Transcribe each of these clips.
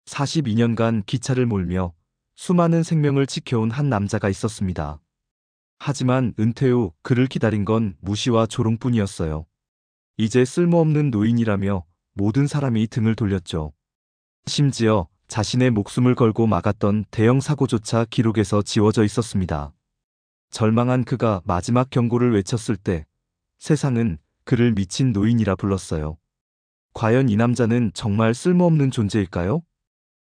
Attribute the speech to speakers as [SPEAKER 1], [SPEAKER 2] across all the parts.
[SPEAKER 1] 42년간 기차를 몰며 수많은 생명을 지켜온 한 남자가 있었습니다. 하지만 은퇴 후 그를 기다린 건 무시와 조롱뿐이었어요. 이제 쓸모없는 노인이라며 모든 사람이 등을 돌렸죠. 심지어 자신의 목숨을 걸고 막았던 대형 사고조차 기록에서 지워져 있었습니다. 절망한 그가 마지막 경고를 외쳤을 때 세상은 그를 미친 노인이라 불렀어요. 과연 이 남자는 정말 쓸모없는 존재일까요?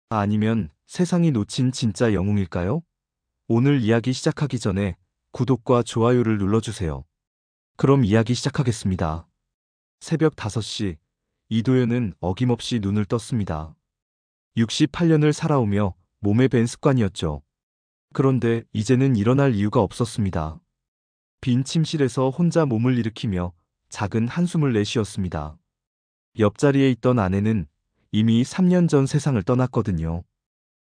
[SPEAKER 1] 아니면 세상이 놓친 진짜 영웅일까요? 오늘 이야기 시작하기 전에 구독과 좋아요를 눌러주세요. 그럼 이야기 시작하겠습니다. 새벽 5시, 이도현은 어김없이 눈을 떴습니다. 68년을 살아오며 몸에 밴 습관이었죠. 그런데 이제는 일어날 이유가 없었습니다. 빈 침실에서 혼자 몸을 일으키며 작은 한숨을 내쉬었습니다. 옆자리에 있던 아내는 이미 3년 전 세상을 떠났거든요.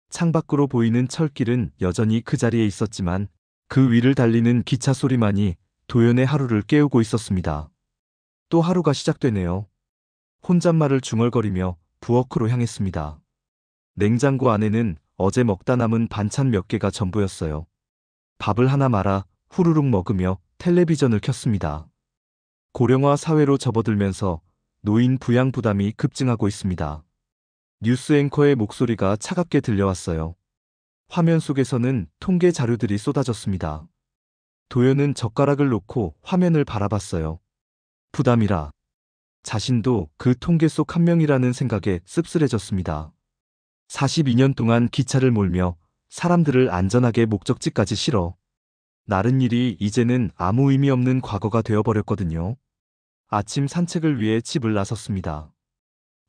[SPEAKER 1] 창밖으로 보이는 철길은 여전히 그 자리에 있었지만 그 위를 달리는 기차 소리만이 도연의 하루를 깨우고 있었습니다. 또 하루가 시작되네요. 혼잣말을 중얼거리며 부엌으로 향했습니다. 냉장고 안에는 어제 먹다 남은 반찬 몇 개가 전부였어요. 밥을 하나 말아 후루룩 먹으며 텔레비전을 켰습니다. 고령화 사회로 접어들면서 노인 부양 부담이 급증하고 있습니다. 뉴스 앵커의 목소리가 차갑게 들려왔어요. 화면 속에서는 통계 자료들이 쏟아졌습니다. 도연은 젓가락을 놓고 화면을 바라봤어요. 부담이라. 자신도 그 통계 속 한 명이라는 생각에 씁쓸해졌습니다. 42년 동안 기차를 몰며 사람들을 안전하게 목적지까지 실어 나른 일이 이제는 아무 의미 없는 과거가 되어버렸거든요. 아침 산책을 위해 집을 나섰습니다.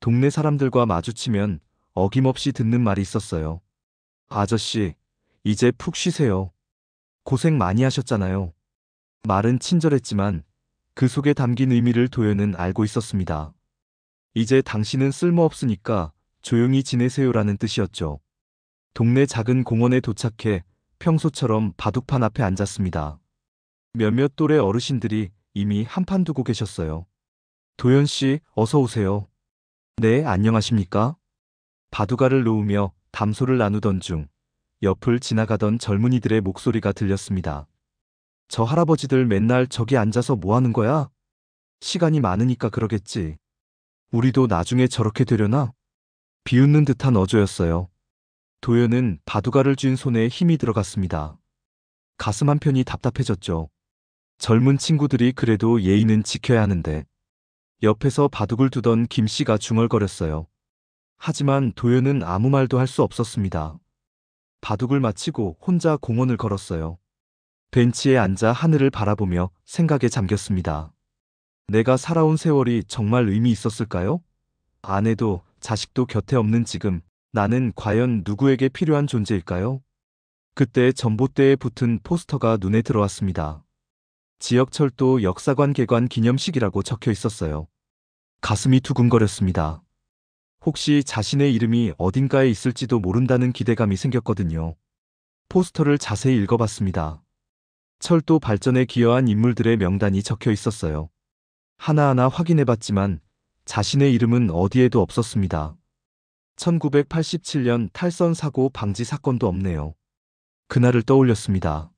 [SPEAKER 1] 동네 사람들과 마주치면 어김없이 듣는 말이 있었어요. 아저씨, 이제 푹 쉬세요. 고생 많이 하셨잖아요. 말은 친절했지만 그 속에 담긴 의미를 도연은 알고 있었습니다. 이제 당신은 쓸모없으니까 조용히 지내세요라는 뜻이었죠. 동네 작은 공원에 도착해 평소처럼 바둑판 앞에 앉았습니다. 몇몇 또래 어르신들이 이미 한판 두고 계셨어요. 도연 씨, 어서 오세요. 네, 안녕하십니까? 바둑알을 놓으며 담소를 나누던 중 옆을 지나가던 젊은이들의 목소리가 들렸습니다. 저 할아버지들 맨날 저기 앉아서 뭐 하는 거야? 시간이 많으니까 그러겠지. 우리도 나중에 저렇게 되려나? 비웃는 듯한 어조였어요. 도연은 바둑알을 쥔 손에 힘이 들어갔습니다. 가슴 한편이 답답해졌죠. 젊은 친구들이 그래도 예의는 지켜야 하는데. 옆에서 바둑을 두던 김 씨가 중얼거렸어요. 하지만 도연은 아무 말도 할 수 없었습니다. 바둑을 마치고 혼자 공원을 걸었어요. 벤치에 앉아 하늘을 바라보며 생각에 잠겼습니다. 내가 살아온 세월이 정말 의미 있었을까요? 아내도 자식도 곁에 없는 지금 나는 과연 누구에게 필요한 존재일까요? 그때 전봇대에 붙은 포스터가 눈에 들어왔습니다. 지역철도 역사관 개관 기념식이라고 적혀 있었어요. 가슴이 두근거렸습니다. 혹시 자신의 이름이 어딘가에 있을지도 모른다는 기대감이 생겼거든요. 포스터를 자세히 읽어봤습니다. 철도 발전에 기여한 인물들의 명단이 적혀 있었어요. 하나하나 확인해봤지만 자신의 이름은 어디에도 없었습니다. 1987년 탈선 사고 방지 사건도 없네요. 그날을 떠올렸습니다.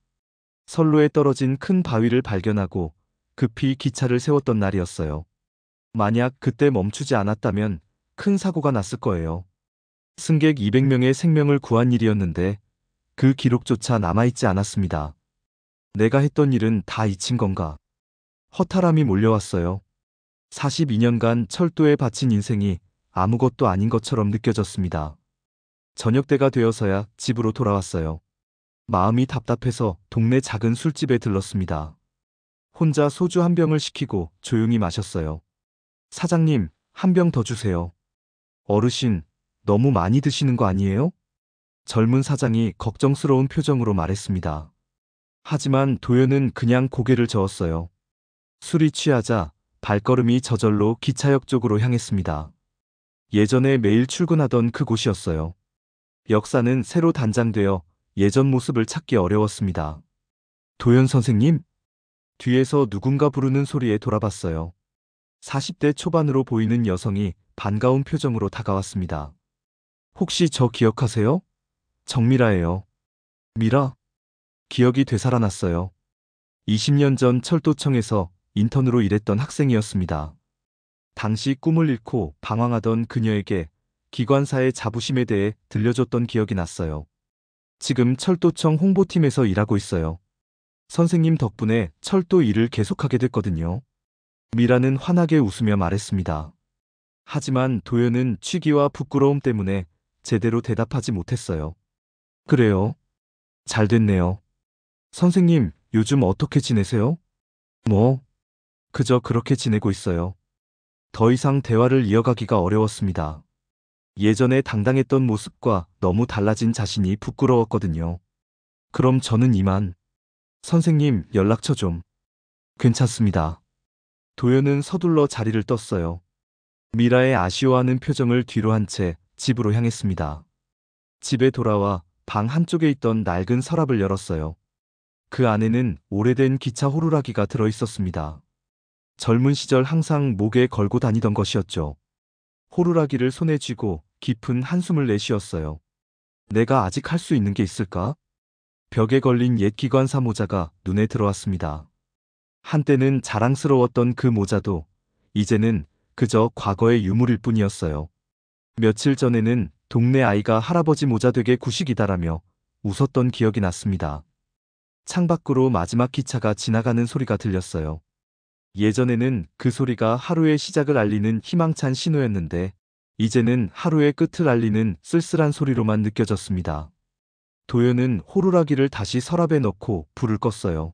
[SPEAKER 1] 선로에 떨어진 큰 바위를 발견하고 급히 기차를 세웠던 날이었어요. 만약 그때 멈추지 않았다면 큰 사고가 났을 거예요. 승객 200명의 생명을 구한 일이었는데 그 기록조차 남아있지 않았습니다. 내가 했던 일은 다 잊힌 건가? 허탈함이 몰려왔어요. 42년간 철도에 바친 인생이 아무것도 아닌 것처럼 느껴졌습니다. 저녁때가 되어서야 집으로 돌아왔어요. 마음이 답답해서 동네 작은 술집에 들렀습니다. 혼자 소주 한 병을 시키고 조용히 마셨어요. 사장님, 한 병 더 주세요. 어르신, 너무 많이 드시는 거 아니에요? 젊은 사장이 걱정스러운 표정으로 말했습니다. 하지만 도연은 그냥 고개를 저었어요. 술이 취하자 발걸음이 저절로 기차역 쪽으로 향했습니다. 예전에 매일 출근하던 그곳이었어요. 역사는 새로 단장되어 예전 모습을 찾기 어려웠습니다. 도연 선생님? 뒤에서 누군가 부르는 소리에 돌아봤어요. 40대 초반으로 보이는 여성이 반가운 표정으로 다가왔습니다. 혹시 저 기억하세요? 정미라예요. 미라? 기억이 되살아났어요. 20년 전 철도청에서 인턴으로 일했던 학생이었습니다. 당시 꿈을 잃고 방황하던 그녀에게 기관사의 자부심에 대해 들려줬던 기억이 났어요. 지금 철도청 홍보팀에서 일하고 있어요. 선생님 덕분에 철도 일을 계속하게 됐거든요. 미라는 환하게 웃으며 말했습니다. 하지만 도연은 취기와 부끄러움 때문에 제대로 대답하지 못했어요. 그래요. 잘 됐네요. 선생님, 요즘 어떻게 지내세요? 뭐, 그저 그렇게 지내고 있어요. 더 이상 대화를 이어가기가 어려웠습니다. 예전에 당당했던 모습과 너무 달라진 자신이 부끄러웠거든요. 그럼 저는 이만. 선생님, 연락처 좀. 괜찮습니다. 도연은 서둘러 자리를 떴어요. 미라의 아쉬워하는 표정을 뒤로 한 채 집으로 향했습니다. 집에 돌아와 방 한쪽에 있던 낡은 서랍을 열었어요. 그 안에는 오래된 기차 호루라기가 들어 있었습니다. 젊은 시절 항상 목에 걸고 다니던 것이었죠. 호루라기를 손에 쥐고 깊은 한숨을 내쉬었어요. 내가 아직 할 수 있는 게 있을까? 벽에 걸린 옛 기관사 모자가 눈에 들어왔습니다. 한때는 자랑스러웠던 그 모자도 이제는 그저 과거의 유물일 뿐이었어요. 며칠 전에는 동네 아이가 할아버지 모자 되게 구식이다라며 웃었던 기억이 났습니다. 창밖으로 마지막 기차가 지나가는 소리가 들렸어요. 예전에는 그 소리가 하루의 시작을 알리는 희망찬 신호였는데 이제는 하루의 끝을 알리는 쓸쓸한 소리로만 느껴졌습니다. 도연은 호루라기를 다시 서랍에 넣고 불을 껐어요.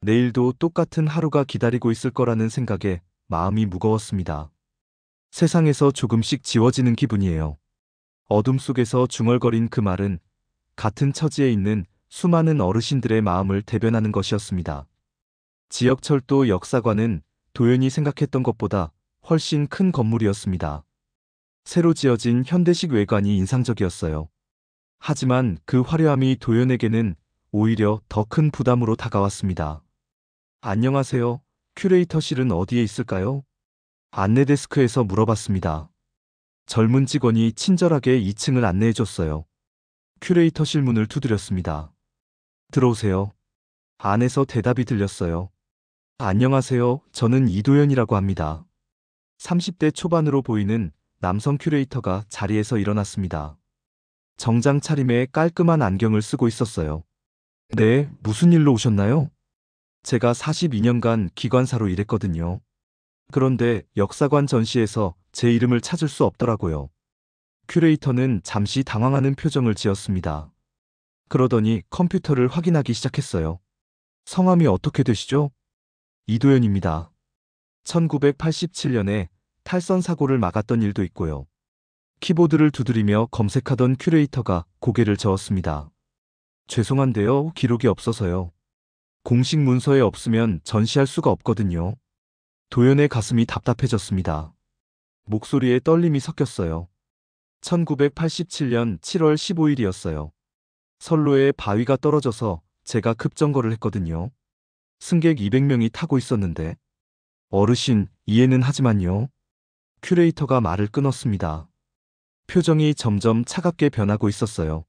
[SPEAKER 1] 내일도 똑같은 하루가 기다리고 있을 거라는 생각에 마음이 무거웠습니다. 세상에서 조금씩 지워지는 기분이에요. 어둠 속에서 중얼거린 그 말은 같은 처지에 있는 수많은 어르신들의 마음을 대변하는 것이었습니다. 지역철도 역사관은 도연이 생각했던 것보다 훨씬 큰 건물이었습니다. 새로 지어진 현대식 외관이 인상적이었어요. 하지만 그 화려함이 도연에게는 오히려 더 큰 부담으로 다가왔습니다. 안녕하세요. 큐레이터실은 어디에 있을까요? 안내 데스크에서 물어봤습니다. 젊은 직원이 친절하게 2층을 안내해줬어요. 큐레이터실 문을 두드렸습니다. 들어오세요. 안에서 대답이 들렸어요. 안녕하세요. 저는 이도연이라고 합니다. 30대 초반으로 보이는 남성 큐레이터가 자리에서 일어났습니다. 정장 차림에 깔끔한 안경을 쓰고 있었어요. 네, 무슨 일로 오셨나요? 제가 42년간 기관사로 일했거든요. 그런데 역사관 전시에서 제 이름을 찾을 수 없더라고요. 큐레이터는 잠시 당황하는 표정을 지었습니다. 그러더니 컴퓨터를 확인하기 시작했어요. 성함이 어떻게 되시죠? 이도연입니다. 1987년에 탈선 사고를 막았던 일도 있고요. 키보드를 두드리며 검색하던 큐레이터가 고개를 저었습니다. 죄송한데요, 기록이 없어서요. 공식 문서에 없으면 전시할 수가 없거든요. 도연의 가슴이 답답해졌습니다. 목소리에 떨림이 섞였어요. 1987년 7월 15일이었어요. 선로에 바위가 떨어져서 제가 급정거를 했거든요. 승객 200명이 타고 있었는데. 어르신, 이해는 하지만요. 큐레이터가 말을 끊었습니다. 표정이 점점 차갑게 변하고 있었어요.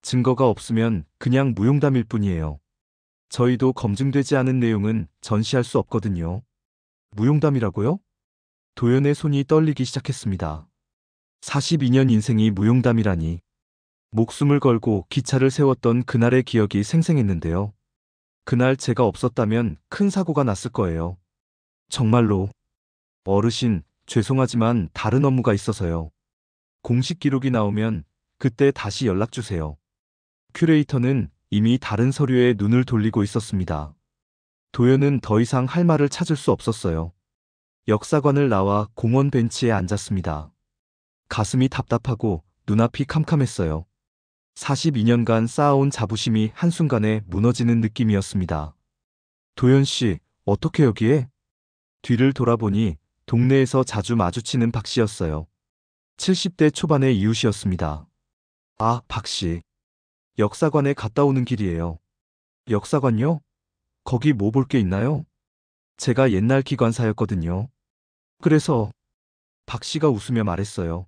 [SPEAKER 1] 증거가 없으면 그냥 무용담일 뿐이에요. 저희도 검증되지 않은 내용은 전시할 수 없거든요. 무용담이라고요? 도연의 손이 떨리기 시작했습니다. 42년 인생이 무용담이라니. 목숨을 걸고 기차를 세웠던 그날의 기억이 생생했는데요. 그날 제가 없었다면 큰 사고가 났을 거예요. 정말로. 어르신, 죄송하지만 다른 업무가 있어서요. 공식 기록이 나오면 그때 다시 연락 주세요. 큐레이터는 이미 다른 서류에 눈을 돌리고 있었습니다. 도연은 더 이상 할 말을 찾을 수 없었어요. 역사관을 나와 공원 벤치에 앉았습니다. 가슴이 답답하고 눈앞이 캄캄했어요. 42년간 쌓아온 자부심이 한순간에 무너지는 느낌이었습니다. 도연 씨, 어떻게 여기에? 뒤를 돌아보니 동네에서 자주 마주치는 박 씨였어요. 70대 초반의 이웃이었습니다. 아, 박 씨. 역사관에 갔다 오는 길이에요. 역사관요? 거기 뭐 볼 게 있나요? 제가 옛날 기관사였거든요. 그래서 박 씨가 웃으며 말했어요.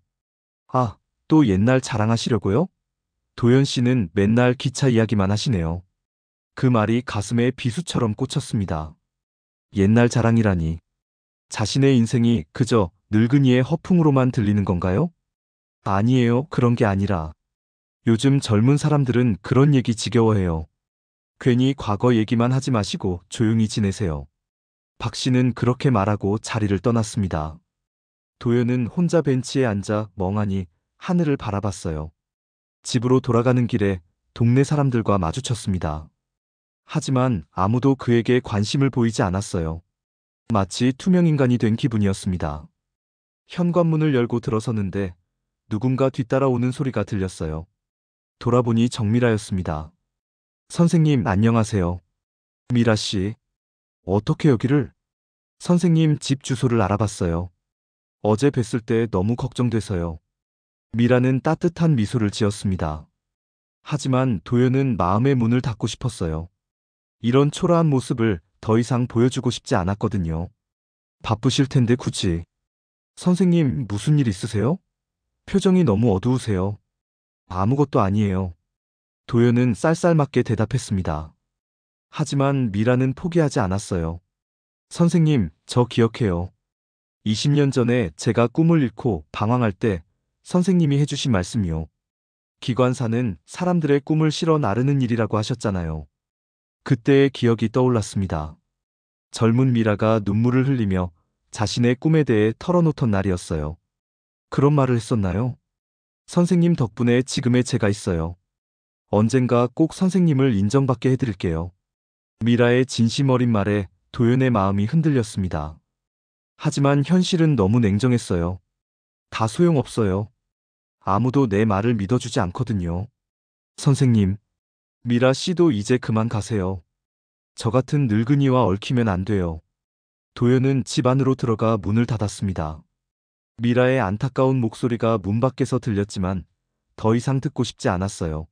[SPEAKER 1] 아, 또 옛날 자랑하시려고요? 도연 씨는 맨날 기차 이야기만 하시네요. 그 말이 가슴에 비수처럼 꽂혔습니다. 옛날 자랑이라니. 자신의 인생이 그저 늙은이의 허풍으로만 들리는 건가요? 아니에요. 그런 게 아니라. 요즘 젊은 사람들은 그런 얘기 지겨워해요. 괜히 과거 얘기만 하지 마시고 조용히 지내세요. 박 씨는 그렇게 말하고 자리를 떠났습니다. 도연은 혼자 벤치에 앉아 멍하니 하늘을 바라봤어요. 집으로 돌아가는 길에 동네 사람들과 마주쳤습니다. 하지만 아무도 그에게 관심을 보이지 않았어요. 마치 투명인간이 된 기분이었습니다. 현관문을 열고 들어섰는데 누군가 뒤따라오는 소리가 들렸어요. 돌아보니 정미라였습니다. 선생님, 안녕하세요. 미라 씨, 어떻게 여기를? 선생님 집 주소를 알아봤어요. 어제 뵀을 때 너무 걱정돼서요. 미라는 따뜻한 미소를 지었습니다. 하지만 도연은 마음의 문을 닫고 싶었어요. 이런 초라한 모습을 더 이상 보여주고 싶지 않았거든요. 바쁘실 텐데 굳이. 선생님, 무슨 일 있으세요? 표정이 너무 어두우세요. 아무것도 아니에요. 도연은 쌀쌀맞게 대답했습니다. 하지만 미라는 포기하지 않았어요. 선생님, 저 기억해요. 20년 전에 제가 꿈을 잃고 방황할 때 선생님이 해주신 말씀이요. 기관사는 사람들의 꿈을 실어 나르는 일이라고 하셨잖아요. 그때의 기억이 떠올랐습니다. 젊은 미라가 눈물을 흘리며 자신의 꿈에 대해 털어놓던 날이었어요. 그런 말을 했었나요? 선생님 덕분에 지금의 제가 있어요. 언젠가 꼭 선생님을 인정받게 해드릴게요. 미라의 진심 어린 말에 도연의 마음이 흔들렸습니다. 하지만 현실은 너무 냉정했어요. 다 소용없어요. 아무도 내 말을 믿어주지 않거든요. 선생님, 미라 씨도 이제 그만 가세요. 저 같은 늙은이와 얽히면 안 돼요. 도연은 집 안으로 들어가 문을 닫았습니다. 미라의 안타까운 목소리가 문 밖에서 들렸지만 더 이상 듣고 싶지 않았어요.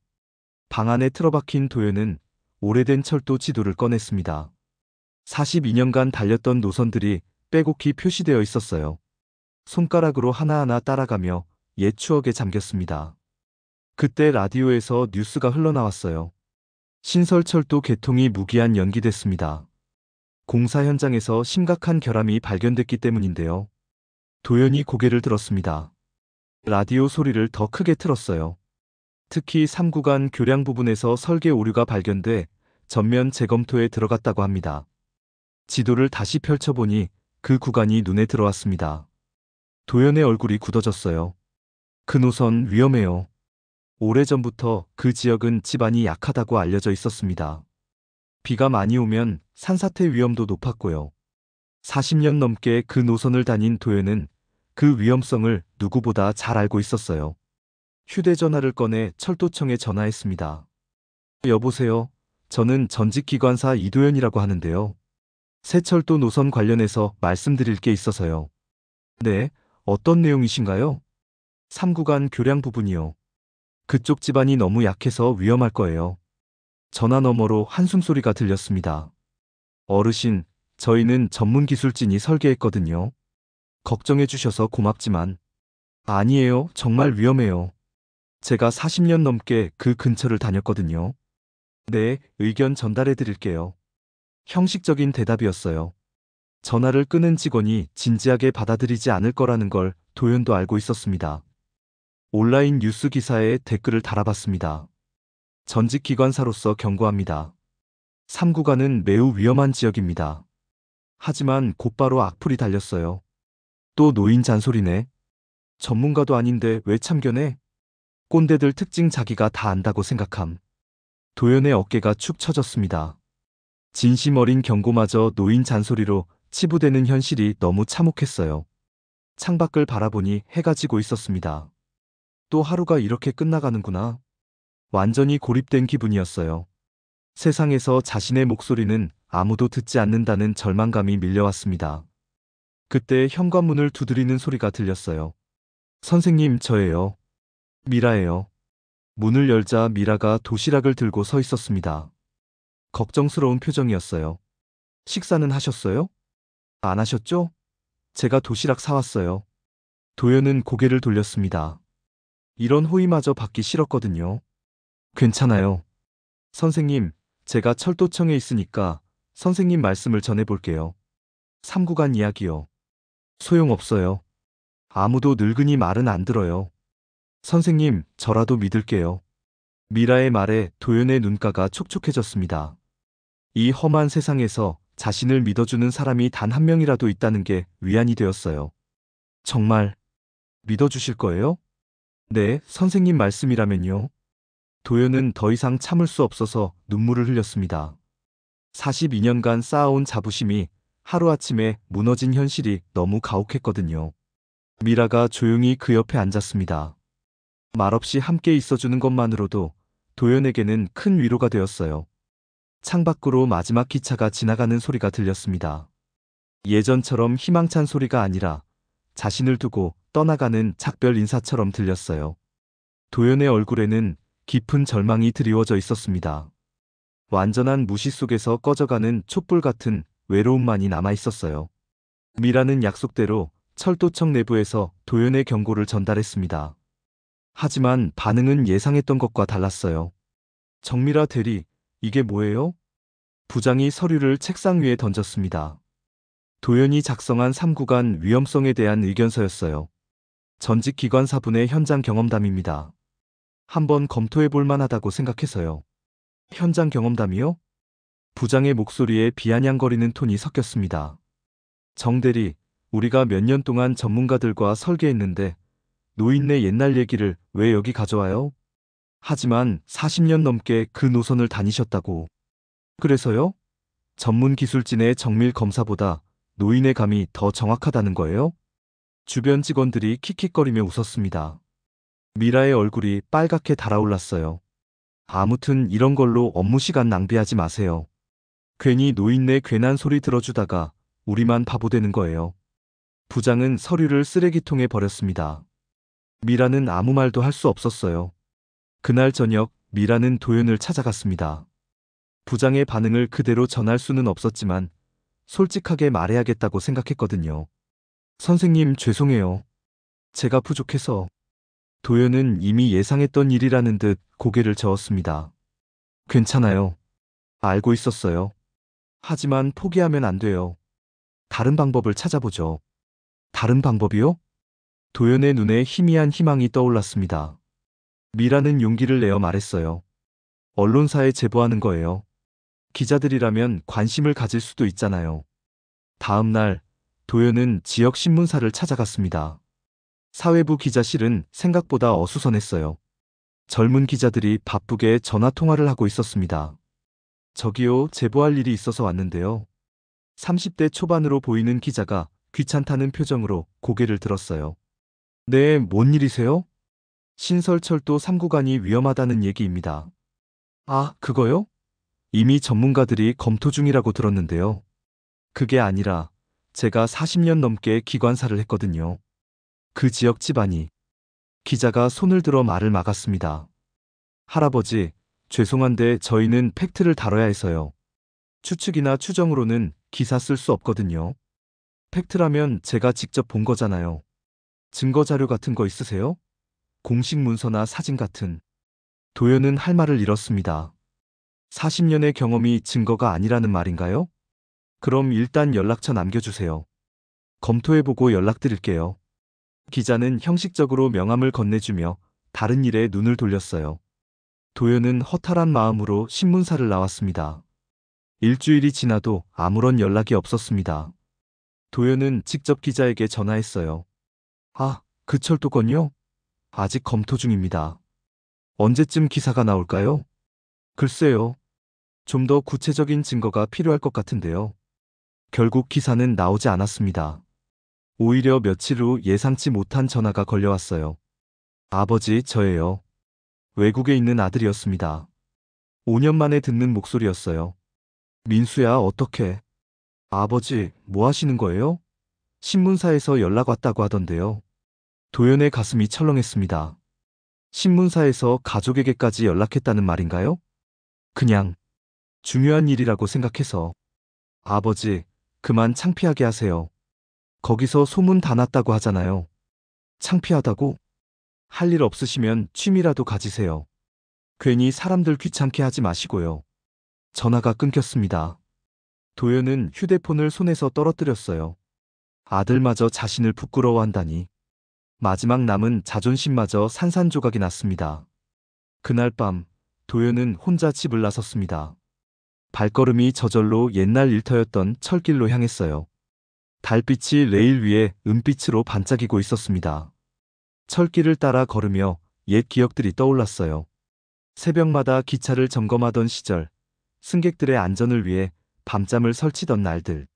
[SPEAKER 1] 방 안에 틀어박힌 도연은 오래된 철도 지도를 꺼냈습니다. 42년간 달렸던 노선들이 빼곡히 표시되어 있었어요. 손가락으로 하나하나 따라가며 옛 추억에 잠겼습니다. 그때 라디오에서 뉴스가 흘러나왔어요. 신설철도 개통이 무기한 연기됐습니다. 공사 현장에서 심각한 결함이 발견됐기 때문인데요. 도연이 고개를 들었습니다. 라디오 소리를 더 크게 틀었어요. 특히 3구간 교량 부분에서 설계 오류가 발견돼 전면 재검토에 들어갔다고 합니다. 지도를 다시 펼쳐보니 그 구간이 눈에 들어왔습니다. 도연의 얼굴이 굳어졌어요. 그 노선 위험해요. 오래전부터 그 지역은 집안이 약하다고 알려져 있었습니다. 비가 많이 오면 산사태 위험도 높았고요. 40년 넘게 그 노선을 다닌 도연은 그 위험성을 누구보다 잘 알고 있었어요. 휴대전화를 꺼내 철도청에 전화했습니다. 여보세요. 저는 전직 기관사 이도연이라고 하는데요. 새철도 노선 관련해서 말씀드릴 게 있어서요. 네, 어떤 내용이신가요? 3구간 교량 부분이요. 그쪽 집안이 너무 약해서 위험할 거예요. 전화 너머로 한숨소리가 들렸습니다. 어르신, 저희는 전문 기술진이 설계했거든요. 걱정해 주셔서 고맙지만. 아니에요, 정말 위험해요. 제가 40년 넘게 그 근처를 다녔거든요. 네, 의견 전달해 드릴게요. 형식적인 대답이었어요. 전화를 끊은 직원이 진지하게 받아들이지 않을 거라는 걸 도연도 알고 있었습니다. 온라인 뉴스 기사에 댓글을 달아봤습니다. 전직 기관사로서 경고합니다. 3구간은 매우 위험한 지역입니다. 하지만 곧바로 악플이 달렸어요. 또 노인 잔소리네. 전문가도 아닌데 왜 참견해? 꼰대들 특징 자기가 다 안다고 생각함. 도연의 어깨가 축 처졌습니다. 진심 어린 경고마저 노인 잔소리로 치부되는 현실이 너무 참혹했어요. 창밖을 바라보니 해가 지고 있었습니다. 또 하루가 이렇게 끝나가는구나. 완전히 고립된 기분이었어요. 세상에서 자신의 목소리는 아무도 듣지 않는다는 절망감이 밀려왔습니다. 그때 현관문을 두드리는 소리가 들렸어요. 선생님, 저예요. 미라예요. 문을 열자 미라가 도시락을 들고 서 있었습니다. 걱정스러운 표정이었어요. 식사는 하셨어요? 안 하셨죠? 제가 도시락 사왔어요. 도연은 고개를 돌렸습니다. 이런 호의마저 받기 싫었거든요. 괜찮아요. 선생님, 제가 철도청에 있으니까 선생님 말씀을 전해볼게요. 3구간 이야기요. 소용없어요. 아무도 늙은이 말은 안 들어요. 선생님, 저라도 믿을게요. 미라의 말에 도연의 눈가가 촉촉해졌습니다. 이 험한 세상에서 자신을 믿어주는 사람이 단 한 명이라도 있다는 게 위안이 되었어요. 정말 믿어주실 거예요? 네, 선생님 말씀이라면요. 도연은 더 이상 참을 수 없어서 눈물을 흘렸습니다. 42년간 쌓아온 자부심이 하루아침에 무너진 현실이 너무 가혹했거든요. 미라가 조용히 그 옆에 앉았습니다. 말없이 함께 있어주는 것만으로도 도연에게는 큰 위로가 되었어요. 창밖으로 마지막 기차가 지나가는 소리가 들렸습니다. 예전처럼 희망찬 소리가 아니라 자신을 두고 떠나가는 작별 인사처럼 들렸어요. 도연의 얼굴에는 깊은 절망이 드리워져 있었습니다. 완전한 무시 속에서 꺼져가는 촛불 같은 외로움만이 남아 있었어요. 미라는 약속대로 철도청 내부에서 도연의 경고를 전달했습니다. 하지만 반응은 예상했던 것과 달랐어요. 정미라 대리, 이게 뭐예요? 부장이 서류를 책상 위에 던졌습니다. 도연이 작성한 3구간 위험성에 대한 의견서였어요. 전직 기관사분의 현장 경험담입니다. 한번 검토해 볼 만하다고 생각해서요. 현장 경험담이요? 부장의 목소리에 비아냥거리는 톤이 섞였습니다. 정 대리, 우리가 몇 년 동안 전문가들과 설계했는데 노인네 옛날 얘기를 왜 여기 가져와요? 하지만 40년 넘게 그 노선을 다니셨다고. 그래서요? 전문 기술진의 정밀 검사보다 노인의 감이 더 정확하다는 거예요? 주변 직원들이 킥킥거리며 웃었습니다. 미라의 얼굴이 빨갛게 달아올랐어요. 아무튼 이런 걸로 업무 시간 낭비하지 마세요. 괜히 노인네 괜한 소리 들어주다가 우리만 바보 되는 거예요. 부장은 서류를 쓰레기통에 버렸습니다. 미라는 아무 말도 할 수 없었어요. 그날 저녁 미라는 도연을 찾아갔습니다. 부장의 반응을 그대로 전할 수는 없었지만 솔직하게 말해야겠다고 생각했거든요. 선생님 죄송해요. 제가 부족해서. 도연은 이미 예상했던 일이라는 듯 고개를 저었습니다. 괜찮아요. 알고 있었어요. 하지만 포기하면 안 돼요. 다른 방법을 찾아보죠. 다른 방법이요? 도연의 눈에 희미한 희망이 떠올랐습니다. 미라는 용기를 내어 말했어요. 언론사에 제보하는 거예요. 기자들이라면 관심을 가질 수도 있잖아요. 다음 날 도연은 지역 신문사를 찾아갔습니다. 사회부 기자실은 생각보다 어수선했어요. 젊은 기자들이 바쁘게 전화 통화를 하고 있었습니다. 저기요, 제보할 일이 있어서 왔는데요. 30대 초반으로 보이는 기자가 귀찮다는 표정으로 고개를 들었어요. 네, 뭔 일이세요? 신설철도 3구간이 위험하다는 얘기입니다. 아, 그거요? 이미 전문가들이 검토 중이라고 들었는데요. 그게 아니라 제가 40년 넘게 기관사를 했거든요. 그 지역 집안이. 기자가 손을 들어 말을 막았습니다. 할아버지, 죄송한데 저희는 팩트를 다뤄야 해서요. 추측이나 추정으로는 기사 쓸 수 없거든요. 팩트라면 제가 직접 본 거잖아요. 증거 자료 같은 거 있으세요? 공식 문서나 사진 같은. 도연은 할 말을 잃었습니다. 40년의 경험이 증거가 아니라는 말인가요? 그럼 일단 연락처 남겨주세요. 검토해보고 연락드릴게요. 기자는 형식적으로 명함을 건네주며 다른 일에 눈을 돌렸어요. 도연은 허탈한 마음으로 신문사를 나왔습니다. 일주일이 지나도 아무런 연락이 없었습니다. 도연은 직접 기자에게 전화했어요. 아, 그 철도건요? 아직 검토 중입니다. 언제쯤 기사가 나올까요? 글쎄요. 좀 더 구체적인 증거가 필요할 것 같은데요. 결국 기사는 나오지 않았습니다. 오히려 며칠 후 예상치 못한 전화가 걸려왔어요. 아버지, 저예요. 외국에 있는 아들이었습니다. 5년 만에 듣는 목소리였어요. 민수야, 어떡해? 아버지, 뭐 하시는 거예요? 신문사에서 연락 왔다고 하던데요. 도연의 가슴이 철렁했습니다. 신문사에서 가족에게까지 연락했다는 말인가요? 그냥 중요한 일이라고 생각해서. 아버지, 그만 창피하게 하세요. 거기서 소문 다 났다고 하잖아요. 창피하다고? 할 일 없으시면 취미라도 가지세요. 괜히 사람들 귀찮게 하지 마시고요. 전화가 끊겼습니다. 도연은 휴대폰을 손에서 떨어뜨렸어요. 아들마저 자신을 부끄러워한다니. 마지막 남은 자존심마저 산산조각이 났습니다. 그날 밤 도연은 혼자 집을 나섰습니다. 발걸음이 저절로 옛날 일터였던 철길로 향했어요. 달빛이 레일 위에 은빛으로 반짝이고 있었습니다. 철길을 따라 걸으며 옛 기억들이 떠올랐어요. 새벽마다 기차를 점검하던 시절, 승객들의 안전을 위해 밤잠을 설치던 날들.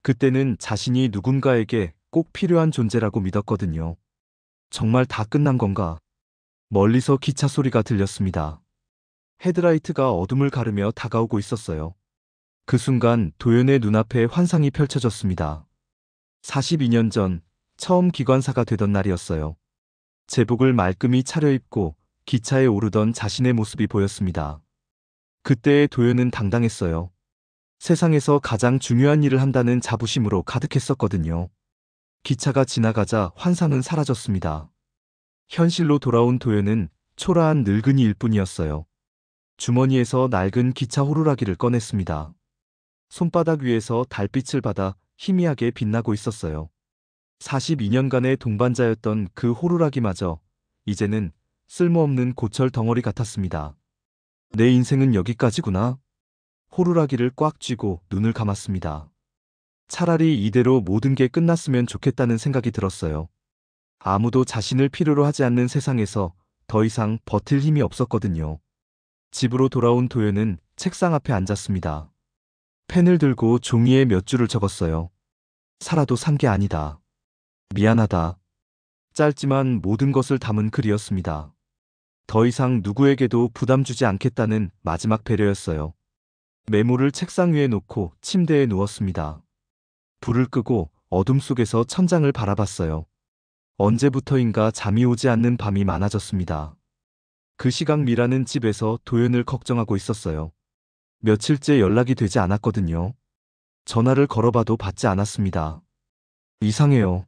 [SPEAKER 1] 그때는 자신이 누군가에게 꼭 필요한 존재라고 믿었거든요. 정말 다 끝난 건가? 멀리서 기차 소리가 들렸습니다. 헤드라이트가 어둠을 가르며 다가오고 있었어요. 그 순간 도연의 눈앞에 환상이 펼쳐졌습니다. 42년 전 처음 기관사가 되던 날이었어요. 제복을 말끔히 차려입고 기차에 오르던 자신의 모습이 보였습니다. 그때의 도연은 당당했어요. 세상에서 가장 중요한 일을 한다는 자부심으로 가득했었거든요. 기차가 지나가자 환상은 사라졌습니다. 현실로 돌아온 도연은 초라한 늙은이일 뿐이었어요. 주머니에서 낡은 기차 호루라기를 꺼냈습니다. 손바닥 위에서 달빛을 받아 희미하게 빛나고 있었어요. 42년간의 동반자였던 그 호루라기마저 이제는 쓸모없는 고철 덩어리 같았습니다. 내 인생은 여기까지구나. 호루라기를 꽉 쥐고 눈을 감았습니다. 차라리 이대로 모든 게 끝났으면 좋겠다는 생각이 들었어요. 아무도 자신을 필요로 하지 않는 세상에서 더 이상 버틸 힘이 없었거든요. 집으로 돌아온 도연은 책상 앞에 앉았습니다. 펜을 들고 종이에 몇 줄을 적었어요. 살아도 산 게 아니다. 미안하다. 짧지만 모든 것을 담은 글이었습니다. 더 이상 누구에게도 부담 주지 않겠다는 마지막 배려였어요. 메모를 책상 위에 놓고 침대에 누웠습니다. 불을 끄고 어둠 속에서 천장을 바라봤어요. 언제부터인가 잠이 오지 않는 밤이 많아졌습니다. 그 시각 미라는 집에서 도연을 걱정하고 있었어요. 며칠째 연락이 되지 않았거든요. 전화를 걸어봐도 받지 않았습니다. 이상해요.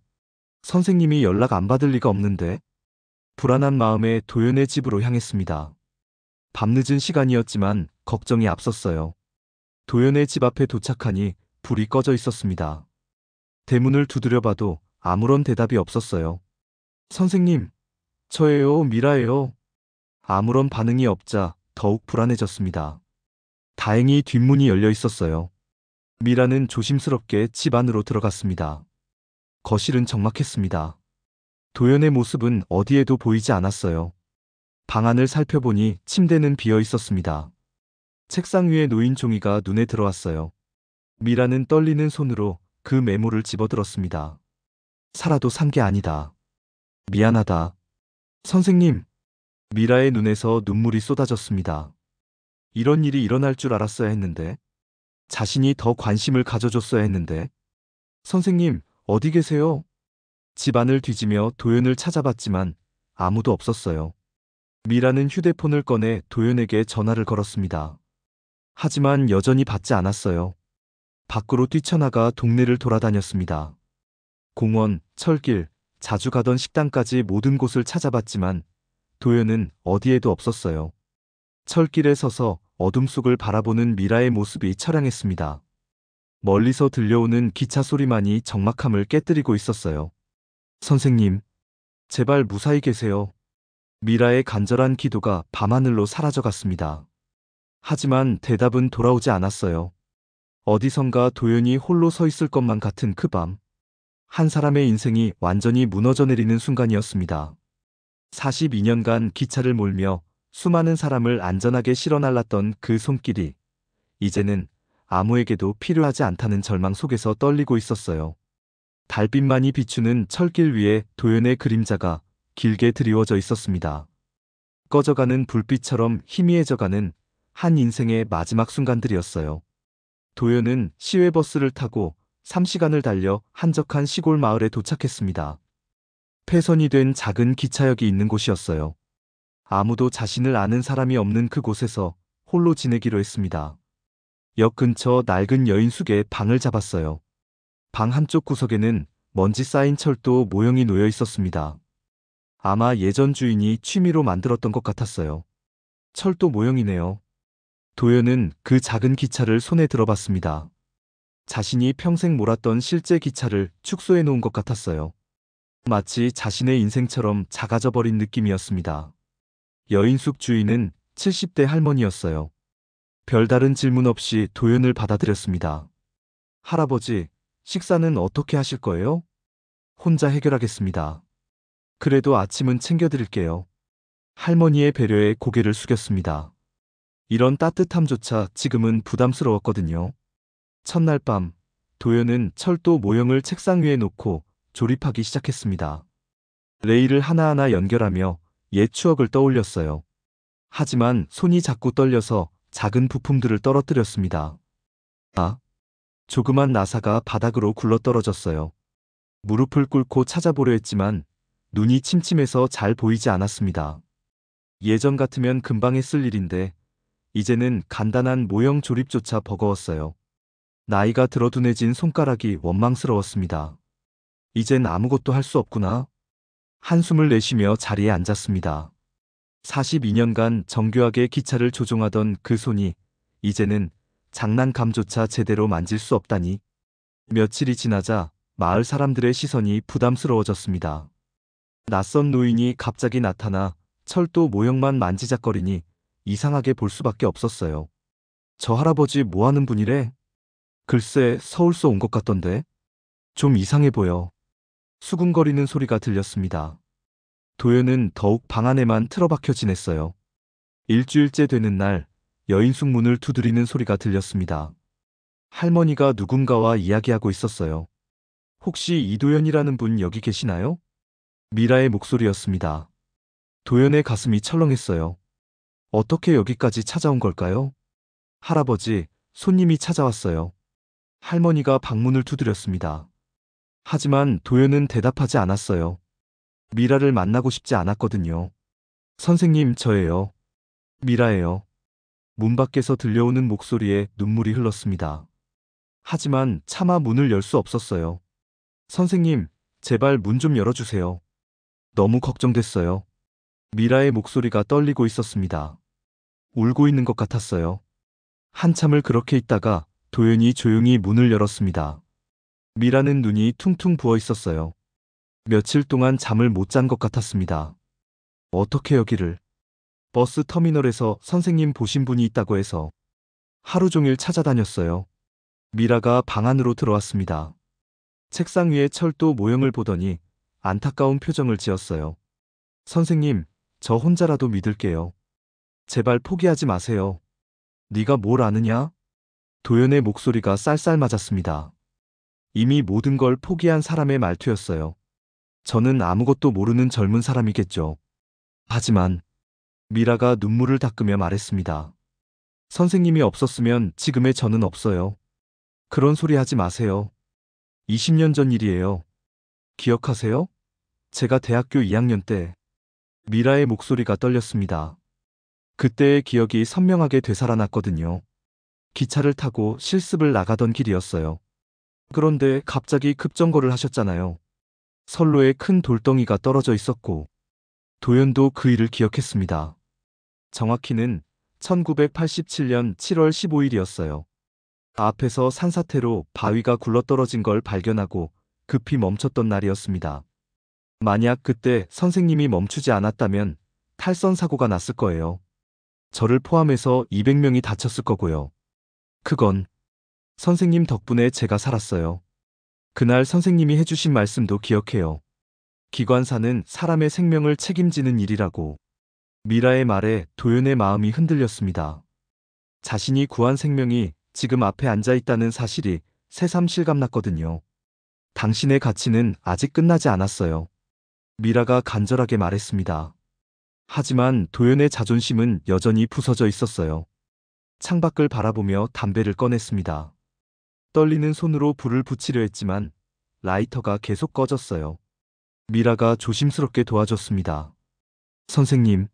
[SPEAKER 1] 선생님이 연락 안 받을 리가 없는데. 불안한 마음에 도연의 집으로 향했습니다. 밤늦은 시간이었지만 걱정이 앞섰어요. 도연의 집 앞에 도착하니 불이 꺼져 있었습니다. 대문을 두드려봐도 아무런 대답이 없었어요. 선생님, 저예요, 미라예요. 아무런 반응이 없자 더욱 불안해졌습니다. 다행히 뒷문이 열려 있었어요. 미라는 조심스럽게 집 안으로 들어갔습니다. 거실은 적막했습니다. 도연의 모습은 어디에도 보이지 않았어요. 방 안을 살펴보니 침대는 비어 있었습니다. 책상 위에 놓인 종이가 눈에 들어왔어요. 미라는 떨리는 손으로 그 메모를 집어들었습니다. 살아도 산 게 아니다. 미안하다. 선생님. 미라의 눈에서 눈물이 쏟아졌습니다. 이런 일이 일어날 줄 알았어야 했는데. 자신이 더 관심을 가져줬어야 했는데. 선생님, 어디 계세요? 집안을 뒤지며 도연을 찾아봤지만 아무도 없었어요. 미라는 휴대폰을 꺼내 도연에게 전화를 걸었습니다. 하지만 여전히 받지 않았어요. 밖으로 뛰쳐나가 동네를 돌아다녔습니다. 공원, 철길, 자주 가던 식당까지 모든 곳을 찾아봤지만 도연은 어디에도 없었어요. 철길에 서서 어둠 속을 바라보는 미라의 모습이 처량했습니다. 멀리서 들려오는 기차 소리만이 적막함을 깨뜨리고 있었어요. 선생님, 제발 무사히 계세요. 미라의 간절한 기도가 밤하늘로 사라져갔습니다. 하지만 대답은 돌아오지 않았어요. 어디선가 도연이 홀로 서 있을 것만 같은 그 밤. 한 사람의 인생이 완전히 무너져 내리는 순간이었습니다. 42년간 기차를 몰며 수많은 사람을 안전하게 실어 날랐던 그 손길이 이제는 아무에게도 필요하지 않다는 절망 속에서 떨리고 있었어요. 달빛만이 비추는 철길 위에 도연의 그림자가 길게 드리워져 있었습니다. 꺼져가는 불빛처럼 희미해져가는 한 인생의 마지막 순간들이었어요. 도연은 시외버스를 타고 3시간을 달려 한적한 시골 마을에 도착했습니다. 폐선이 된 작은 기차역이 있는 곳이었어요. 아무도 자신을 아는 사람이 없는 그곳에서 홀로 지내기로 했습니다. 역 근처 낡은 여인숙의 방을 잡았어요. 방 한쪽 구석에는 먼지 쌓인 철도 모형이 놓여 있었습니다. 아마 예전 주인이 취미로 만들었던 것 같았어요. 철도 모형이네요. 도연은 그 작은 기차를 손에 들어봤습니다. 자신이 평생 몰았던 실제 기차를 축소해 놓은 것 같았어요. 마치 자신의 인생처럼 작아져 버린 느낌이었습니다. 여인숙 주인은 70대 할머니였어요. 별다른 질문 없이 도연을 받아들였습니다. 할아버지, 식사는 어떻게 하실 거예요? 혼자 해결하겠습니다. 그래도 아침은 챙겨드릴게요. 할머니의 배려에 고개를 숙였습니다. 이런 따뜻함조차 지금은 부담스러웠거든요. 첫날 밤, 도연은 철도 모형을 책상 위에 놓고 조립하기 시작했습니다. 레일을 하나하나 연결하며 옛 추억을 떠올렸어요. 하지만 손이 자꾸 떨려서 작은 부품들을 떨어뜨렸습니다. 아, 조그만 나사가 바닥으로 굴러떨어졌어요. 무릎을 꿇고 찾아보려 했지만 눈이 침침해서 잘 보이지 않았습니다. 예전 같으면 금방 했을 일인데 이제는 간단한 모형 조립조차 버거웠어요. 나이가 들어 둔해진 손가락이 원망스러웠습니다. 이젠 아무것도 할 수 없구나. 한숨을 내쉬며 자리에 앉았습니다. 42년간 정교하게 기차를 조종하던 그 손이 이제는 장난감조차 제대로 만질 수 없다니. 며칠이 지나자 마을 사람들의 시선이 부담스러워졌습니다. 낯선 노인이 갑자기 나타나 철도 모형만 만지작거리니 이상하게 볼 수밖에 없었어요. 저 할아버지 뭐 하는 분이래? 글쎄 서울서 온 것 같던데. 좀 이상해 보여. 수군거리는 소리가 들렸습니다. 도연은 더욱 방 안에만 틀어박혀 지냈어요. 일주일째 되는 날 여인숙 문을 두드리는 소리가 들렸습니다. 할머니가 누군가와 이야기하고 있었어요. 혹시 이도연이라는 분 여기 계시나요? 미라의 목소리였습니다. 도연의 가슴이 철렁했어요. 어떻게 여기까지 찾아온 걸까요? 할아버지, 손님이 찾아왔어요. 할머니가 방문을 두드렸습니다. 하지만 도연은 대답하지 않았어요. 미라를 만나고 싶지 않았거든요. 선생님, 저예요. 미라예요. 문 밖에서 들려오는 목소리에 눈물이 흘렀습니다. 하지만 차마 문을 열 수 없었어요. 선생님, 제발 문 좀 열어주세요. 너무 걱정됐어요. 미라의 목소리가 떨리고 있었습니다. 울고 있는 것 같았어요. 한참을 그렇게 있다가 도연이 조용히 문을 열었습니다. 미라는 눈이 퉁퉁 부어 있었어요. 며칠 동안 잠을 못 잔 것 같았습니다. 어떻게 여기를? 버스 터미널에서 선생님 보신 분이 있다고 해서 하루 종일 찾아다녔어요. 미라가 방 안으로 들어왔습니다. 책상 위에 철도 모형을 보더니 안타까운 표정을 지었어요. 선생님, 저 혼자라도 믿을게요. 제발 포기하지 마세요. 네가 뭘 아느냐? 도연의 목소리가 쌀쌀 맞았습니다. 이미 모든 걸 포기한 사람의 말투였어요. 저는 아무것도 모르는 젊은 사람이겠죠. 하지만 미라가 눈물을 닦으며 말했습니다. 선생님이 없었으면 지금의 저는 없어요. 그런 소리 하지 마세요. 20년 전 일이에요. 기억하세요? 제가 대학교 2학년 때 미라의 목소리가 떨렸습니다. 그때의 기억이 선명하게 되살아났거든요. 기차를 타고 실습을 나가던 길이었어요. 그런데 갑자기 급정거를 하셨잖아요. 선로에 큰 돌덩이가 떨어져 있었고 도연도 그 일을 기억했습니다. 정확히는 1987년 7월 15일이었어요. 앞에서 산사태로 바위가 굴러떨어진 걸 발견하고 급히 멈췄던 날이었습니다. 만약 그때 선생님이 멈추지 않았다면 탈선 사고가 났을 거예요. 저를 포함해서 200명이 다쳤을 거고요. 그건 선생님 덕분에 제가 살았어요. 그날 선생님이 해주신 말씀도 기억해요. 기관사는 사람의 생명을 책임지는 일이라고. 미라의 말에 도연의 마음이 흔들렸습니다. 자신이 구한 생명이 지금 앞에 앉아 있다는 사실이 새삼 실감났거든요. 당신의 가치는 아직 끝나지 않았어요. 미라가 간절하게 말했습니다. 하지만 도연의 자존심은 여전히 부서져 있었어요. 창밖을 바라보며 담배를 꺼냈습니다. 떨리는 손으로 불을 붙이려 했지만 라이터가 계속 꺼졌어요. 미라가 조심스럽게 도와줬습니다. 선생님,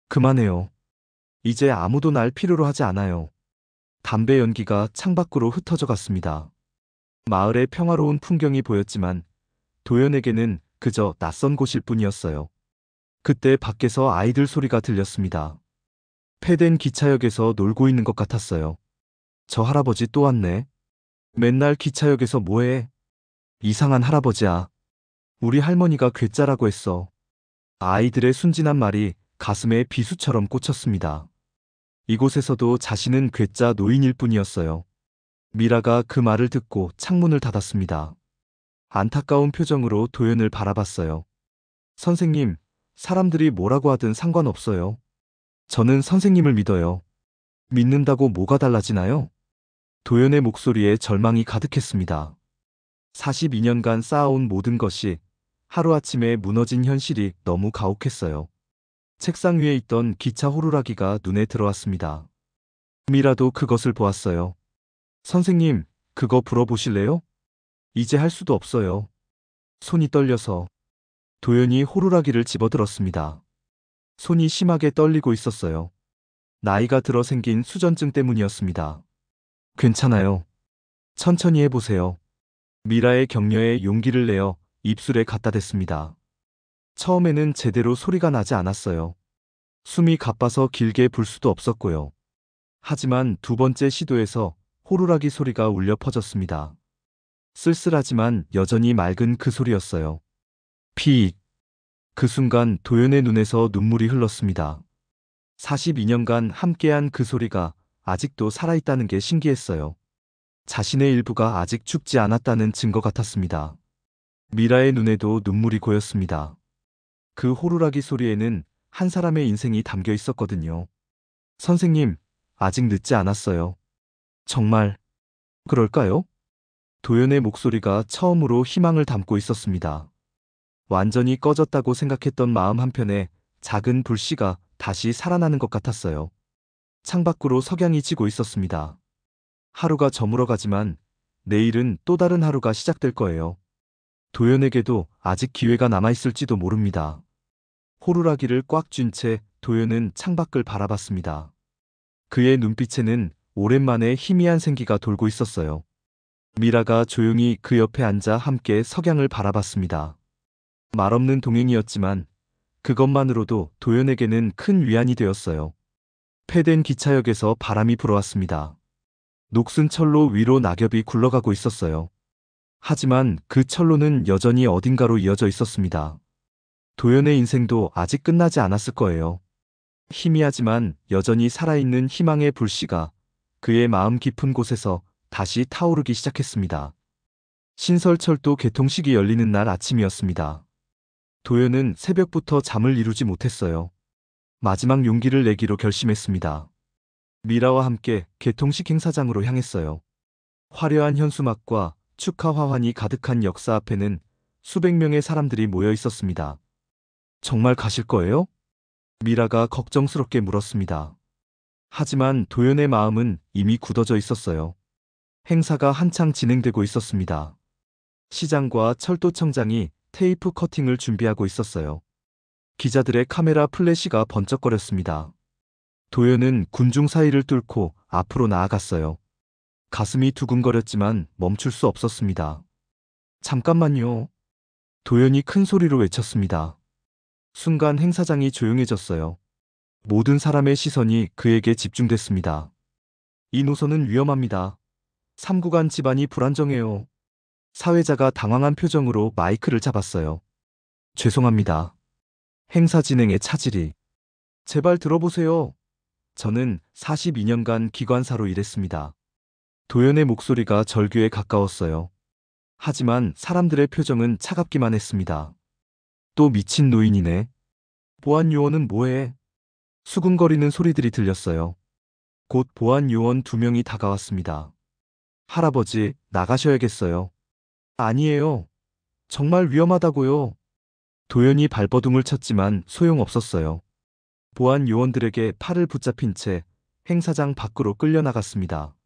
[SPEAKER 1] 그만해요. 이제 아무도 날 필요로 하지 않아요. 담배 연기가 창밖으로 흩어져 갔습니다. 마을의 평화로운 풍경이 보였지만 도연에게는 그저 낯선 곳일 뿐이었어요. 그때 밖에서 아이들 소리가 들렸습니다. 폐된 기차역에서 놀고 있는 것 같았어요. 저 할아버지 또 왔네. 맨날 기차역에서 뭐해? 이상한 할아버지야. 우리 할머니가 괴짜라고 했어. 아이들의 순진한 말이 가슴에 비수처럼 꽂혔습니다. 이곳에서도 자신은 괴짜 노인일 뿐이었어요. 미라가 그 말을 듣고 창문을 닫았습니다. 안타까운 표정으로 도연을 바라봤어요. 선생님, 사람들이 뭐라고 하든 상관없어요. 저는 선생님을 믿어요. 믿는다고 뭐가 달라지나요? 도연의 목소리에 절망이 가득했습니다. 42년간 쌓아온 모든 것이 하루아침에 무너진 현실이 너무 가혹했어요. 책상 위에 있던 기차 호루라기가 눈에 들어왔습니다. 미라도 그것을 보았어요. 선생님, 그거 불어보실래요? 이제 할 수도 없어요. 손이 떨려서. 도연이 호루라기를 집어들었습니다. 손이 심하게 떨리고 있었어요. 나이가 들어 생긴 수전증 때문이었습니다. 괜찮아요. 천천히 해보세요. 미라의 격려에 용기를 내어 입술에 갖다 댔습니다. 처음에는 제대로 소리가 나지 않았어요. 숨이 가빠서 길게 불 수도 없었고요. 하지만 두 번째 시도에서 호루라기 소리가 울려 퍼졌습니다. 쓸쓸하지만 여전히 맑은 그 소리였어요. 피익. 그 순간 도연의 눈에서 눈물이 흘렀습니다. 42년간 함께한 그 소리가 아직도 살아있다는 게 신기했어요. 자신의 일부가 아직 죽지 않았다는 증거 같았습니다. 미라의 눈에도 눈물이 고였습니다. 그 호루라기 소리에는 한 사람의 인생이 담겨 있었거든요. 선생님, 아직 늦지 않았어요. 정말, 그럴까요? 도연의 목소리가 처음으로 희망을 담고 있었습니다. 완전히 꺼졌다고 생각했던 마음 한편에 작은 불씨가 다시 살아나는 것 같았어요. 창밖으로 석양이 지고 있었습니다. 하루가 저물어가지만 내일은 또 다른 하루가 시작될 거예요. 도연에게도 아직 기회가 남아있을지도 모릅니다. 호루라기를 꽉 쥔 채 도연은 창밖을 바라봤습니다. 그의 눈빛에는 오랜만에 희미한 생기가 돌고 있었어요. 미라가 조용히 그 옆에 앉아 함께 석양을 바라봤습니다. 말없는 동행이었지만 그것만으로도 도연에게는 큰 위안이 되었어요. 폐된 기차역에서 바람이 불어왔습니다. 녹슨 철로 위로 낙엽이 굴러가고 있었어요. 하지만 그 철로는 여전히 어딘가로 이어져 있었습니다. 도연의 인생도 아직 끝나지 않았을 거예요. 희미하지만 여전히 살아있는 희망의 불씨가 그의 마음 깊은 곳에서 다시 타오르기 시작했습니다. 신설철도 개통식이 열리는 날 아침이었습니다. 도연은 새벽부터 잠을 이루지 못했어요. 마지막 용기를 내기로 결심했습니다. 미라와 함께 개통식 행사장으로 향했어요. 화려한 현수막과 축하 화환이 가득한 역사 앞에는 수백 명의 사람들이 모여 있었습니다. 정말 가실 거예요? 미라가 걱정스럽게 물었습니다. 하지만 도연의 마음은 이미 굳어져 있었어요. 행사가 한창 진행되고 있었습니다. 시장과 철도청장이 테이프 커팅을 준비하고 있었어요. 기자들의 카메라 플래시가 번쩍거렸습니다. 도연은 군중 사이를 뚫고 앞으로 나아갔어요. 가슴이 두근거렸지만 멈출 수 없었습니다. 잠깐만요. 도연이 큰 소리로 외쳤습니다. 순간 행사장이 조용해졌어요. 모든 사람의 시선이 그에게 집중됐습니다. 이 노선은 위험합니다. 3구간 집안이 불안정해요. 사회자가 당황한 표정으로 마이크를 잡았어요. 죄송합니다. 행사 진행에 차질이. 제발 들어보세요. 저는 42년간 기관사로 일했습니다. 도연의 목소리가 절규에 가까웠어요. 하지만 사람들의 표정은 차갑기만 했습니다. 또 미친 노인이네. 보안 요원은 뭐해? 수군거리는 소리들이 들렸어요. 곧 보안 요원 2명이 다가왔습니다. 할아버지, 나가셔야겠어요. 아니에요. 정말 위험하다고요. 도연이 발버둥을 쳤지만 소용없었어요. 보안 요원들에게 팔을 붙잡힌 채 행사장 밖으로 끌려나갔습니다.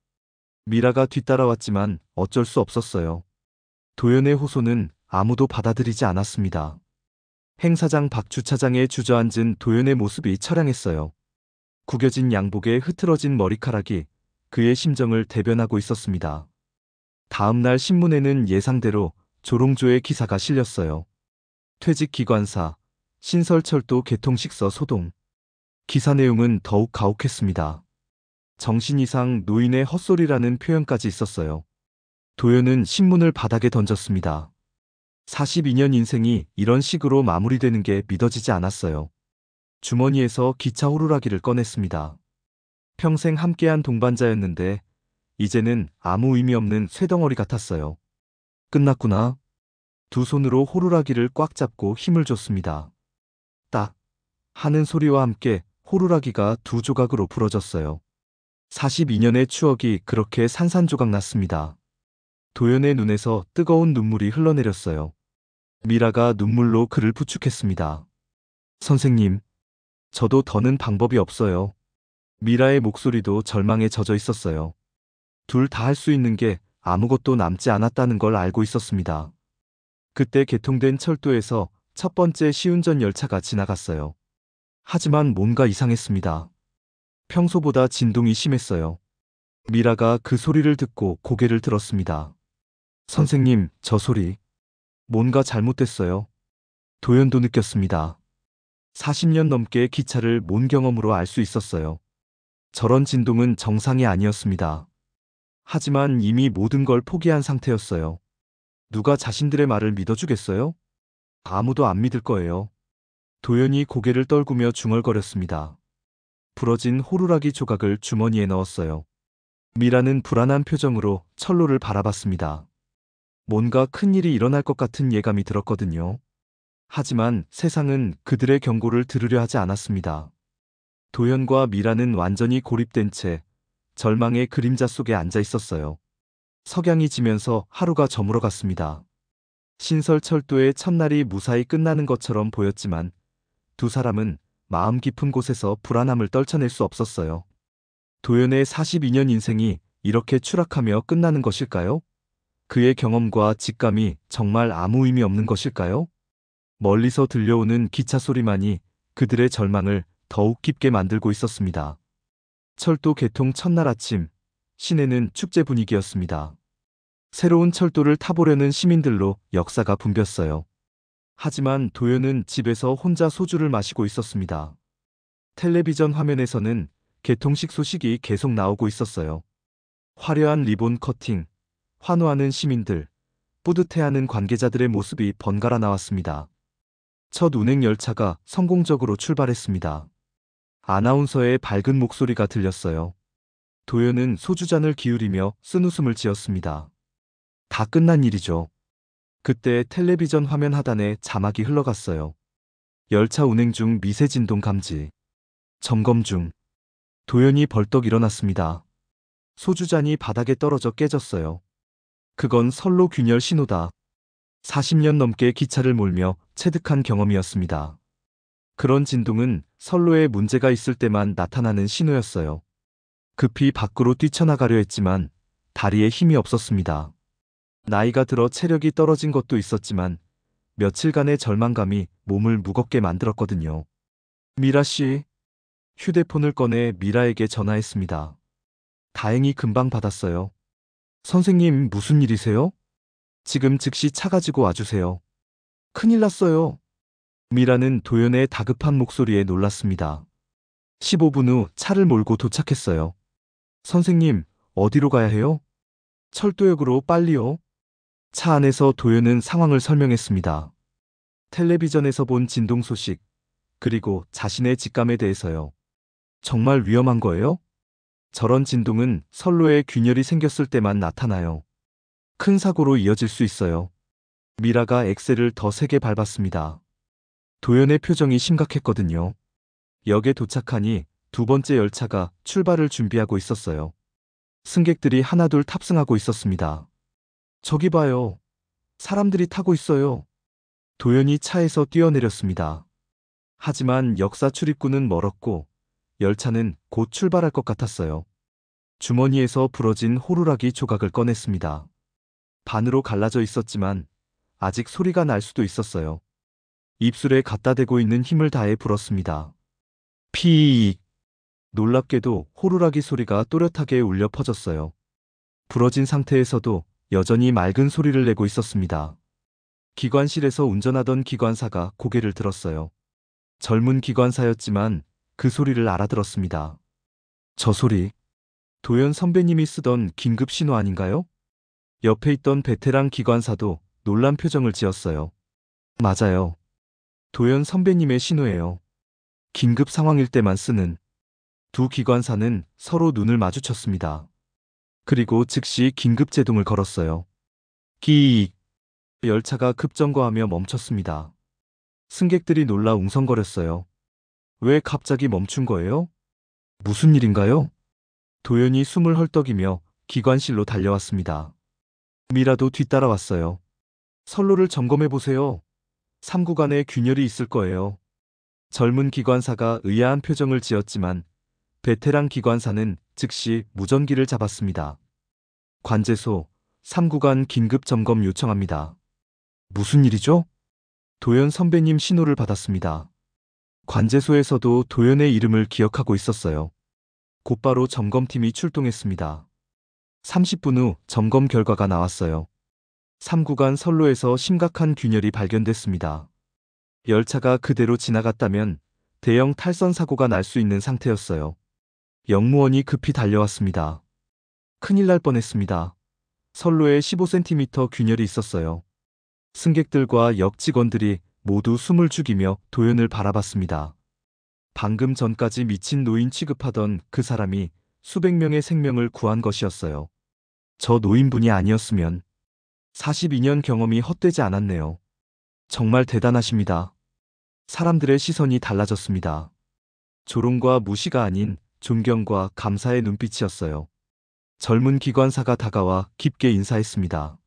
[SPEAKER 1] 미라가 뒤따라왔지만 어쩔 수 없었어요. 도연의 호소는 아무도 받아들이지 않았습니다. 행사장 밖 주차장에 주저앉은 도연의 모습이 처량했어요. 구겨진 양복에 흐트러진 머리카락이 그의 심정을 대변하고 있었습니다. 다음 날 신문에는 예상대로 조롱조의 기사가 실렸어요. 퇴직 기관사, 신설철도 개통식서 소동. 기사 내용은 더욱 가혹했습니다. 정신 이상 노인의 헛소리라는 표현까지 있었어요. 도연은 신문을 바닥에 던졌습니다. 42년 인생이 이런 식으로 마무리되는 게 믿어지지 않았어요. 주머니에서 기차 호루라기를 꺼냈습니다. 평생 함께한 동반자였는데 이제는 아무 의미 없는 쇠덩어리 같았어요. 끝났구나. 두 손으로 호루라기를 꽉 잡고 힘을 줬습니다. 딱 하는 소리와 함께 호루라기가 두 조각으로 부러졌어요. 42년의 추억이 그렇게 산산조각 났습니다. 도연의 눈에서 뜨거운 눈물이 흘러내렸어요. 미라가 눈물로 그를 부축했습니다. 선생님, 저도 더는 방법이 없어요. 미라의 목소리도 절망에 젖어 있었어요. 둘 다 할 수 있는 게 아무것도 남지 않았다는 걸 알고 있었습니다. 그때 개통된 철도에서 첫 번째 시운전 열차가 지나갔어요. 하지만 뭔가 이상했습니다. 평소보다 진동이 심했어요. 미라가 그 소리를 듣고 고개를 들었습니다. 선생님, 저 소리. 뭔가 잘못됐어요. 도연도 느꼈습니다. 40년 넘게 기차를 몬 경험으로 알 수 있었어요. 저런 진동은 정상이 아니었습니다. 하지만 이미 모든 걸 포기한 상태였어요. 누가 자신들의 말을 믿어주겠어요? 아무도 안 믿을 거예요. 도연이 고개를 떨구며 중얼거렸습니다. 부러진 호루라기 조각을 주머니에 넣었어요. 미라는 불안한 표정으로 철로를 바라봤습니다. 뭔가 큰일이 일어날 것 같은 예감이 들었거든요. 하지만 세상은 그들의 경고를 들으려 하지 않았습니다. 도연과 미라는 완전히 고립된 채 절망의 그림자 속에 앉아 있었어요. 석양이 지면서 하루가 저물어갔습니다. 신설철도의 첫날이 무사히 끝나는 것처럼 보였지만 두 사람은 마음 깊은 곳에서 불안함을 떨쳐낼 수 없었어요. 도연의 42년 인생이 이렇게 추락하며 끝나는 것일까요? 그의 경험과 직감이 정말 아무 의미 없는 것일까요? 멀리서 들려오는 기차 소리만이 그들의 절망을 더욱 깊게 만들고 있었습니다. 철도 개통 첫날 아침, 시내는 축제 분위기였습니다. 새로운 철도를 타보려는 시민들로 역사가 붐볐어요. 하지만 도연은 집에서 혼자 소주를 마시고 있었습니다. 텔레비전 화면에서는 개통식 소식이 계속 나오고 있었어요. 화려한 리본 커팅, 환호하는 시민들, 뿌듯해하는 관계자들의 모습이 번갈아 나왔습니다. 첫 운행 열차가 성공적으로 출발했습니다. 아나운서의 밝은 목소리가 들렸어요. 도연은 소주잔을 기울이며 쓴웃음을 지었습니다. 다 끝난 일이죠. 그때 텔레비전 화면 하단에 자막이 흘러갔어요. 열차 운행 중 미세 진동 감지. 점검 중. 도연이 벌떡 일어났습니다. 소주잔이 바닥에 떨어져 깨졌어요. 그건 선로 균열 신호다. 40년 넘게 기차를 몰며 체득한 경험이었습니다. 그런 진동은 선로에 문제가 있을 때만 나타나는 신호였어요. 급히 밖으로 뛰쳐나가려 했지만 다리에 힘이 없었습니다. 나이가 들어 체력이 떨어진 것도 있었지만 며칠간의 절망감이 몸을 무겁게 만들었거든요. 미라 씨. 휴대폰을 꺼내 미라에게 전화했습니다. 다행히 금방 받았어요. 선생님, 무슨 일이세요? 지금 즉시 차 가지고 와주세요. 큰일 났어요. 미라는 도연의 다급한 목소리에 놀랐습니다. 15분 후 차를 몰고 도착했어요. 선생님, 어디로 가야 해요? 철도역으로 빨리요. 차 안에서 도연은 상황을 설명했습니다. 텔레비전에서 본 진동 소식, 그리고 자신의 직감에 대해서요. 정말 위험한 거예요? 저런 진동은 선로에 균열이 생겼을 때만 나타나요. 큰 사고로 이어질 수 있어요. 미라가 엑셀을 더 세게 밟았습니다. 도연의 표정이 심각했거든요. 역에 도착하니 두 번째 열차가 출발을 준비하고 있었어요. 승객들이 하나둘 탑승하고 있었습니다. 저기 봐요. 사람들이 타고 있어요. 도연이 차에서 뛰어내렸습니다. 하지만 역사 출입구는 멀었고 열차는 곧 출발할 것 같았어요. 주머니에서 부러진 호루라기 조각을 꺼냈습니다. 반으로 갈라져 있었지만 아직 소리가 날 수도 있었어요. 입술에 갖다 대고 있는 힘을 다해 불었습니다. 피익! 놀랍게도 호루라기 소리가 또렷하게 울려 퍼졌어요. 부러진 상태에서도 여전히 맑은 소리를 내고 있었습니다. 기관실에서 운전하던 기관사가 고개를 들었어요. 젊은 기관사였지만 그 소리를 알아들었습니다. 저 소리, 도연 선배님이 쓰던 긴급 신호 아닌가요? 옆에 있던 베테랑 기관사도 놀란 표정을 지었어요. 맞아요. 도연 선배님의 신호예요. 긴급 상황일 때만 쓰는. 두 기관사는 서로 눈을 마주쳤습니다. 그리고 즉시 긴급 제동을 걸었어요. 끼익. 열차가 급정거하며 멈췄습니다. 승객들이 놀라 웅성거렸어요. 왜 갑자기 멈춘 거예요? 무슨 일인가요? 도연이 숨을 헐떡이며 기관실로 달려왔습니다. 미라도 뒤따라왔어요. 선로를 점검해 보세요. 3구간에 균열이 있을 거예요. 젊은 기관사가 의아한 표정을 지었지만 베테랑 기관사는 즉시 무전기를 잡았습니다. 관제소, 3구간 긴급 점검 요청합니다. 무슨 일이죠? 도연 선배님 신호를 받았습니다. 관제소에서도 도연의 이름을 기억하고 있었어요. 곧바로 점검팀이 출동했습니다. 30분 후 점검 결과가 나왔어요. 3구간 선로에서 심각한 균열이 발견됐습니다. 열차가 그대로 지나갔다면 대형 탈선 사고가 날 수 있는 상태였어요. 역무원이 급히 달려왔습니다. 큰일 날 뻔했습니다. 선로에 15cm 균열이 있었어요. 승객들과 역 직원들이 모두 숨을 죽이며 도연을 바라봤습니다. 방금 전까지 미친 노인 취급하던 그 사람이 수백 명의 생명을 구한 것이었어요. 저 노인분이 아니었으면 42년 경험이 헛되지 않았네요. 정말 대단하십니다. 사람들의 시선이 달라졌습니다. 조롱과 무시가 아닌 존경과 감사의 눈빛이었어요. 젊은 기관사가 다가와 깊게 인사했습니다.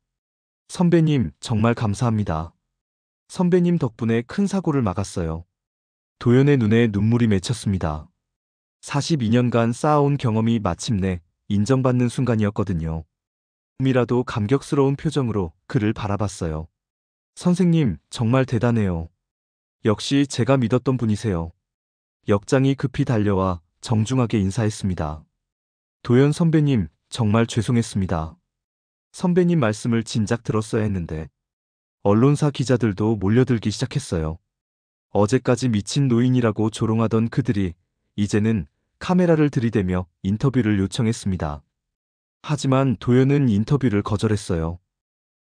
[SPEAKER 1] 선배님, 정말 감사합니다. 선배님 덕분에 큰 사고를 막았어요. 도연의 눈에 눈물이 맺혔습니다. 42년간 쌓아온 경험이 마침내 인정받는 순간이었거든요. 조금이라도 감격스러운 표정으로 그를 바라봤어요. 선생님, 정말 대단해요. 역시 제가 믿었던 분이세요. 역장이 급히 달려와 정중하게 인사했습니다. 도연 선배님, 정말 죄송했습니다. 선배님 말씀을 진작 들었어야 했는데. 언론사 기자들도 몰려들기 시작했어요. 어제까지 미친 노인이라고 조롱하던 그들이 이제는 카메라를 들이대며 인터뷰를 요청했습니다. 하지만 도연은 인터뷰를 거절했어요.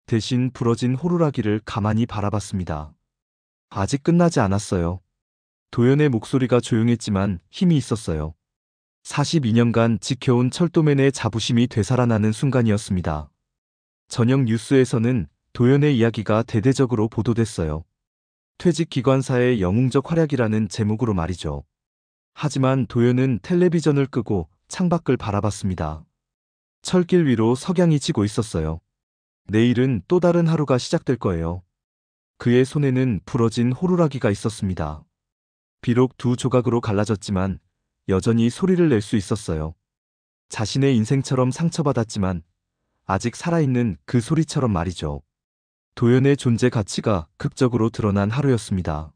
[SPEAKER 1] 대신 부러진 호루라기를 가만히 바라봤습니다. 아직 끝나지 않았어요. 도연의 목소리가 조용했지만 힘이 있었어요. 42년간 지켜온 철도맨의 자부심이 되살아나는 순간이었습니다. 저녁 뉴스에서는 도연의 이야기가 대대적으로 보도됐어요. 퇴직 기관사의 영웅적 활약이라는 제목으로 말이죠. 하지만 도연은 텔레비전을 끄고 창밖을 바라봤습니다. 철길 위로 석양이 지고 있었어요. 내일은 또 다른 하루가 시작될 거예요. 그의 손에는 부러진 호루라기가 있었습니다. 비록 두 조각으로 갈라졌지만 여전히 소리를 낼 수 있었어요. 자신의 인생처럼 상처받았지만 아직 살아있는 그 소리처럼 말이죠. 도연의 존재 가치가 극적으로 드러난 하루였습니다.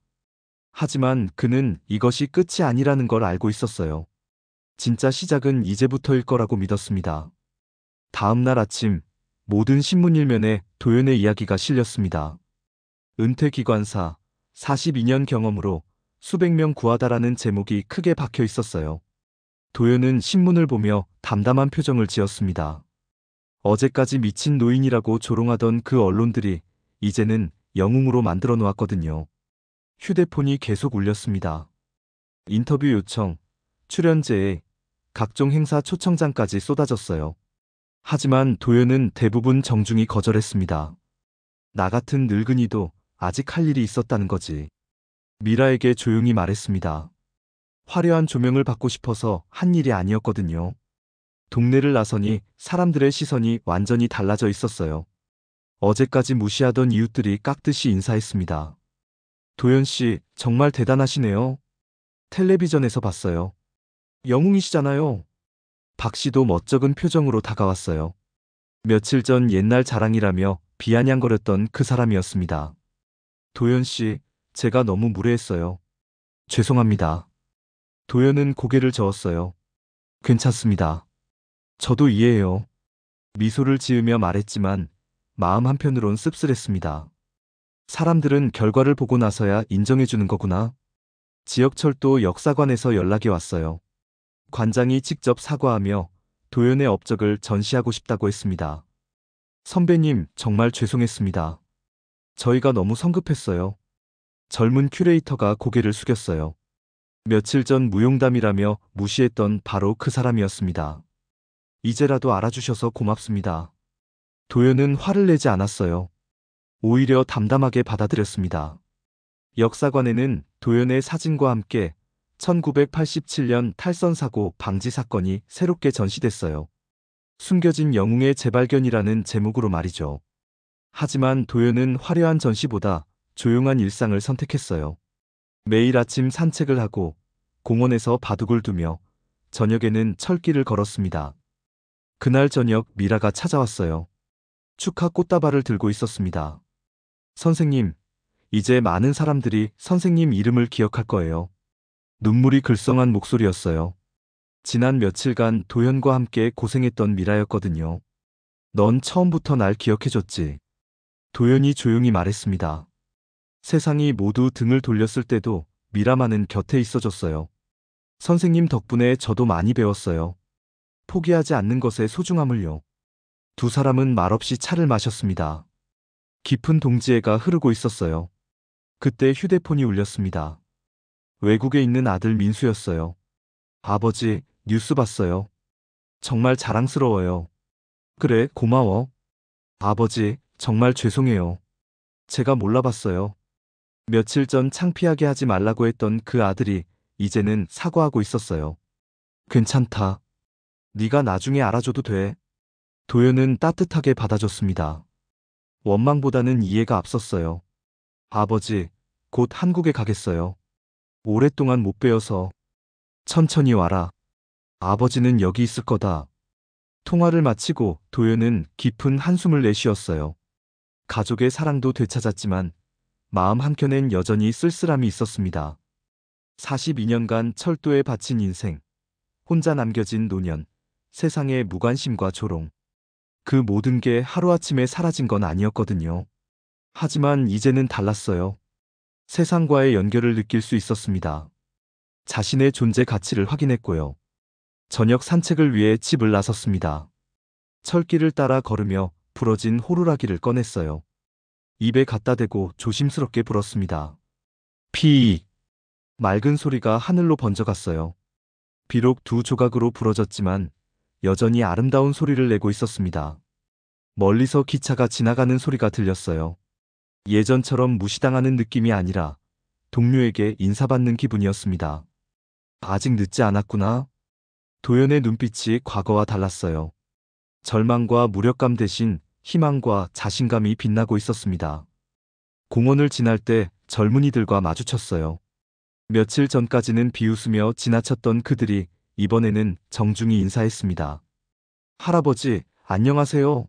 [SPEAKER 1] 하지만 그는 이것이 끝이 아니라는 걸 알고 있었어요. 진짜 시작은 이제부터일 거라고 믿었습니다. 다음 날 아침 모든 신문 일면에 도연의 이야기가 실렸습니다. 은퇴 기관사, 42년 경험으로 수백 명 구하다라는 제목이 크게 박혀 있었어요. 도연은 신문을 보며 담담한 표정을 지었습니다. 어제까지 미친 노인이라고 조롱하던 그 언론들이 이제는 영웅으로 만들어 놓았거든요. 휴대폰이 계속 울렸습니다. 인터뷰 요청, 출연 제의, 각종 행사 초청장까지 쏟아졌어요. 하지만 도연은 대부분 정중히 거절했습니다. 나 같은 늙은이도 아직 할 일이 있었다는 거지. 미라에게 조용히 말했습니다. 화려한 조명을 받고 싶어서 한 일이 아니었거든요. 동네를 나서니 사람들의 시선이 완전히 달라져 있었어요. 어제까지 무시하던 이웃들이 깍듯이 인사했습니다. 도연 씨, 정말 대단하시네요. 텔레비전에서 봤어요. 영웅이시잖아요. 박 씨도 멋쩍은 표정으로 다가왔어요. 며칠 전 옛날 자랑이라며 비아냥거렸던 그 사람이었습니다. 도연 씨, 제가 너무 무례했어요. 죄송합니다. 도연은 고개를 저었어요. 괜찮습니다. 저도 이해해요. 미소를 지으며 말했지만 마음 한편으론 씁쓸했습니다. 사람들은 결과를 보고 나서야 인정해주는 거구나. 지역철도 역사관에서 연락이 왔어요. 관장이 직접 사과하며 도연의 업적을 전시하고 싶다고 했습니다. 선배님, 정말 죄송했습니다. 저희가 너무 성급했어요. 젊은 큐레이터가 고개를 숙였어요. 며칠 전 무용담이라며 무시했던 바로 그 사람이었습니다. 이제라도 알아주셔서 고맙습니다. 도연은 화를 내지 않았어요. 오히려 담담하게 받아들였습니다. 역사관에는 도연의 사진과 함께 1987년 탈선사고 방지 사건이 새롭게 전시됐어요. 숨겨진 영웅의 재발견이라는 제목으로 말이죠. 하지만 도연은 화려한 전시보다 조용한 일상을 선택했어요. 매일 아침 산책을 하고 공원에서 바둑을 두며 저녁에는 철길을 걸었습니다. 그날 저녁 미라가 찾아왔어요. 축하 꽃다발을 들고 있었습니다. 선생님, 이제 많은 사람들이 선생님 이름을 기억할 거예요. 눈물이 글썽한 목소리였어요. 지난 며칠간 도연과 함께 고생했던 미라였거든요. 넌 처음부터 날 기억해줬지. 도연이 조용히 말했습니다. 세상이 모두 등을 돌렸을 때도 미라만은 곁에 있어줬어요. 선생님 덕분에 저도 많이 배웠어요. 포기하지 않는 것의 소중함을요. 두 사람은 말없이 차를 마셨습니다. 깊은 동지애가 흐르고 있었어요. 그때 휴대폰이 울렸습니다. 외국에 있는 아들 민수였어요. 아버지, 뉴스 봤어요. 정말 자랑스러워요. 그래, 고마워. 아버지, 정말 죄송해요. 제가 몰라봤어요. 며칠 전 창피하게 하지 말라고 했던 그 아들이 이제는 사과하고 있었어요. 괜찮다. 네가 나중에 알아줘도 돼. 도연은 따뜻하게 받아줬습니다. 원망보다는 이해가 앞섰어요. 아버지, 곧 한국에 가겠어요. 오랫동안 못 뵈어서. 천천히 와라. 아버지는 여기 있을 거다. 통화를 마치고 도연은 깊은 한숨을 내쉬었어요. 가족의 사랑도 되찾았지만 마음 한켠엔 여전히 쓸쓸함이 있었습니다. 42년간 철도에 바친 인생, 혼자 남겨진 노년, 세상의 무관심과 조롱. 그 모든 게 하루아침에 사라진 건 아니었거든요. 하지만 이제는 달랐어요. 세상과의 연결을 느낄 수 있었습니다. 자신의 존재 가치를 확인했고요. 저녁 산책을 위해 집을 나섰습니다. 철길을 따라 걸으며 부러진 호루라기를 꺼냈어요. 입에 갖다 대고 조심스럽게 불었습니다. 피. 맑은 소리가 하늘로 번져갔어요. 비록 두 조각으로 부러졌지만 여전히 아름다운 소리를 내고 있었습니다. 멀리서 기차가 지나가는 소리가 들렸어요. 예전처럼 무시당하는 느낌이 아니라 동료에게 인사받는 기분이었습니다. 아직 늦지 않았구나. 도연의 눈빛이 과거와 달랐어요. 절망과 무력감 대신 희망과 자신감이 빛나고 있었습니다. 공원을 지날 때 젊은이들과 마주쳤어요. 며칠 전까지는 비웃으며 지나쳤던 그들이 이번에는 정중히 인사했습니다. 할아버지, 안녕하세요.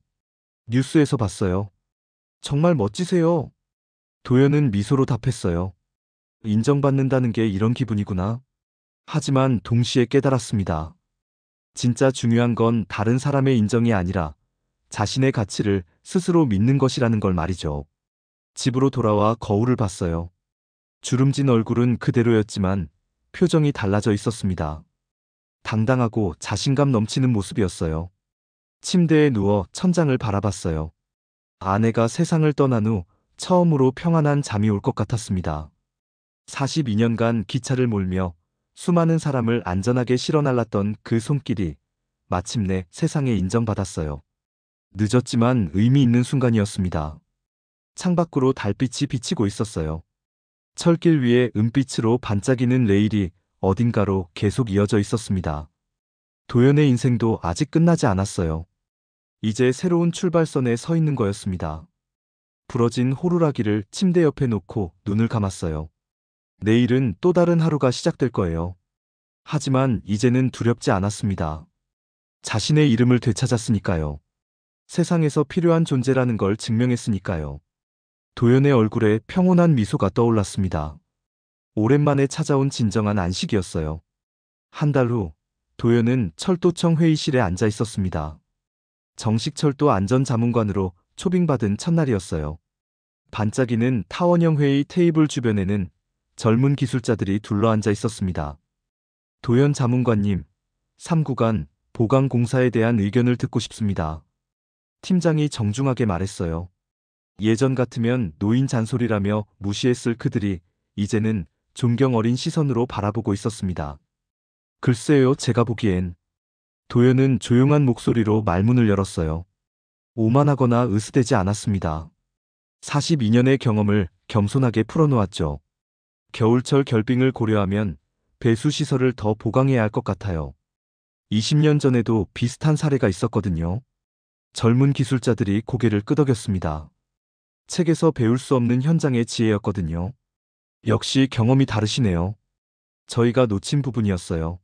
[SPEAKER 1] 뉴스에서 봤어요. 정말 멋지세요. 도연은 미소로 답했어요. 인정받는다는 게 이런 기분이구나. 하지만 동시에 깨달았습니다. 진짜 중요한 건 다른 사람의 인정이 아니라 자신의 가치를 스스로 믿는 것이라는 걸 말이죠. 집으로 돌아와 거울을 봤어요. 주름진 얼굴은 그대로였지만 표정이 달라져 있었습니다. 당당하고 자신감 넘치는 모습이었어요. 침대에 누워 천장을 바라봤어요. 아내가 세상을 떠난 후 처음으로 평안한 잠이 올 것 같았습니다. 42년간 기차를 몰며 수많은 사람을 안전하게 실어 날랐던 그 손길이 마침내 세상에 인정받았어요. 늦었지만 의미 있는 순간이었습니다. 창밖으로 달빛이 비치고 있었어요. 철길 위에 은빛으로 반짝이는 레일이 어딘가로 계속 이어져 있었습니다. 도연의 인생도 아직 끝나지 않았어요. 이제 새로운 출발선에 서 있는 거였습니다. 부러진 호루라기를 침대 옆에 놓고 눈을 감았어요. 내일은 또 다른 하루가 시작될 거예요. 하지만 이제는 두렵지 않았습니다. 자신의 이름을 되찾았으니까요. 세상에서 필요한 존재라는 걸 증명했으니까요. 도연의 얼굴에 평온한 미소가 떠올랐습니다. 오랜만에 찾아온 진정한 안식이었어요. 한 달 후, 도연은 철도청 회의실에 앉아 있었습니다. 정식 철도 안전자문관으로 초빙받은 첫날이었어요. 반짝이는 타원형 회의 테이블 주변에는 젊은 기술자들이 둘러앉아 있었습니다. 도연 자문관님, 3구간 보강공사에 대한 의견을 듣고 싶습니다. 팀장이 정중하게 말했어요. 예전 같으면 노인 잔소리라며 무시했을 그들이 이제는 존경 어린 시선으로 바라보고 있었습니다. 글쎄요, 제가 보기엔. 도연은 조용한 목소리로 말문을 열었어요. 오만하거나 으스대지 않았습니다. 42년의 경험을 겸손하게 풀어놓았죠. 겨울철 결빙을 고려하면 배수시설을 더 보강해야 할 것 같아요. 20년 전에도 비슷한 사례가 있었거든요. 젊은 기술자들이 고개를 끄덕였습니다. 책에서 배울 수 없는 현장의 지혜였거든요. 역시 경험이 다르시네요. 저희가 놓친 부분이었어요.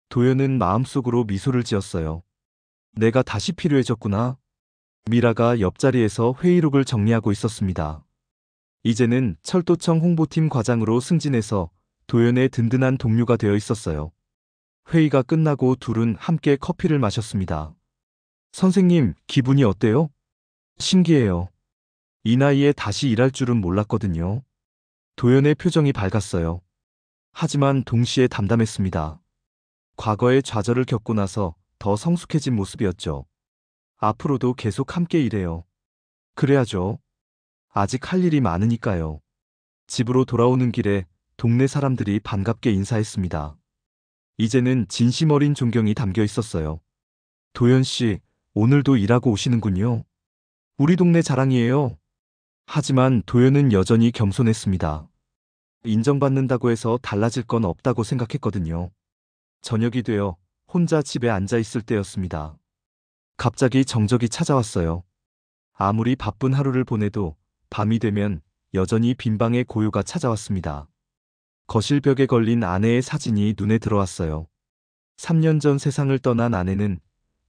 [SPEAKER 1] 도연은 마음속으로 미소를 지었어요. 내가 다시 필요해졌구나. 미라가 옆자리에서 회의록을 정리하고 있었습니다. 이제는 철도청 홍보팀 과장으로 승진해서 도연의 든든한 동료가 되어 있었어요. 회의가 끝나고 둘은 함께 커피를 마셨습니다. 선생님, 기분이 어때요? 신기해요. 이 나이에 다시 일할 줄은 몰랐거든요. 도연의 표정이 밝았어요. 하지만 동시에 담담했습니다. 과거의 좌절을 겪고 나서 더 성숙해진 모습이었죠. 앞으로도 계속 함께 일해요. 그래야죠. 아직 할 일이 많으니까요. 집으로 돌아오는 길에 동네 사람들이 반갑게 인사했습니다. 이제는 진심 어린 존경이 담겨 있었어요. 도연 씨, 오늘도 일하고 오시는군요. 우리 동네 자랑이에요. 하지만 도연은 여전히 겸손했습니다. 인정받는다고 해서 달라질 건 없다고 생각했거든요. 저녁이 되어 혼자 집에 앉아 있을 때였습니다. 갑자기 정적이 찾아왔어요. 아무리 바쁜 하루를 보내도 밤이 되면 여전히 빈방의 고요가 찾아왔습니다. 거실 벽에 걸린 아내의 사진이 눈에 들어왔어요. 3년 전 세상을 떠난 아내는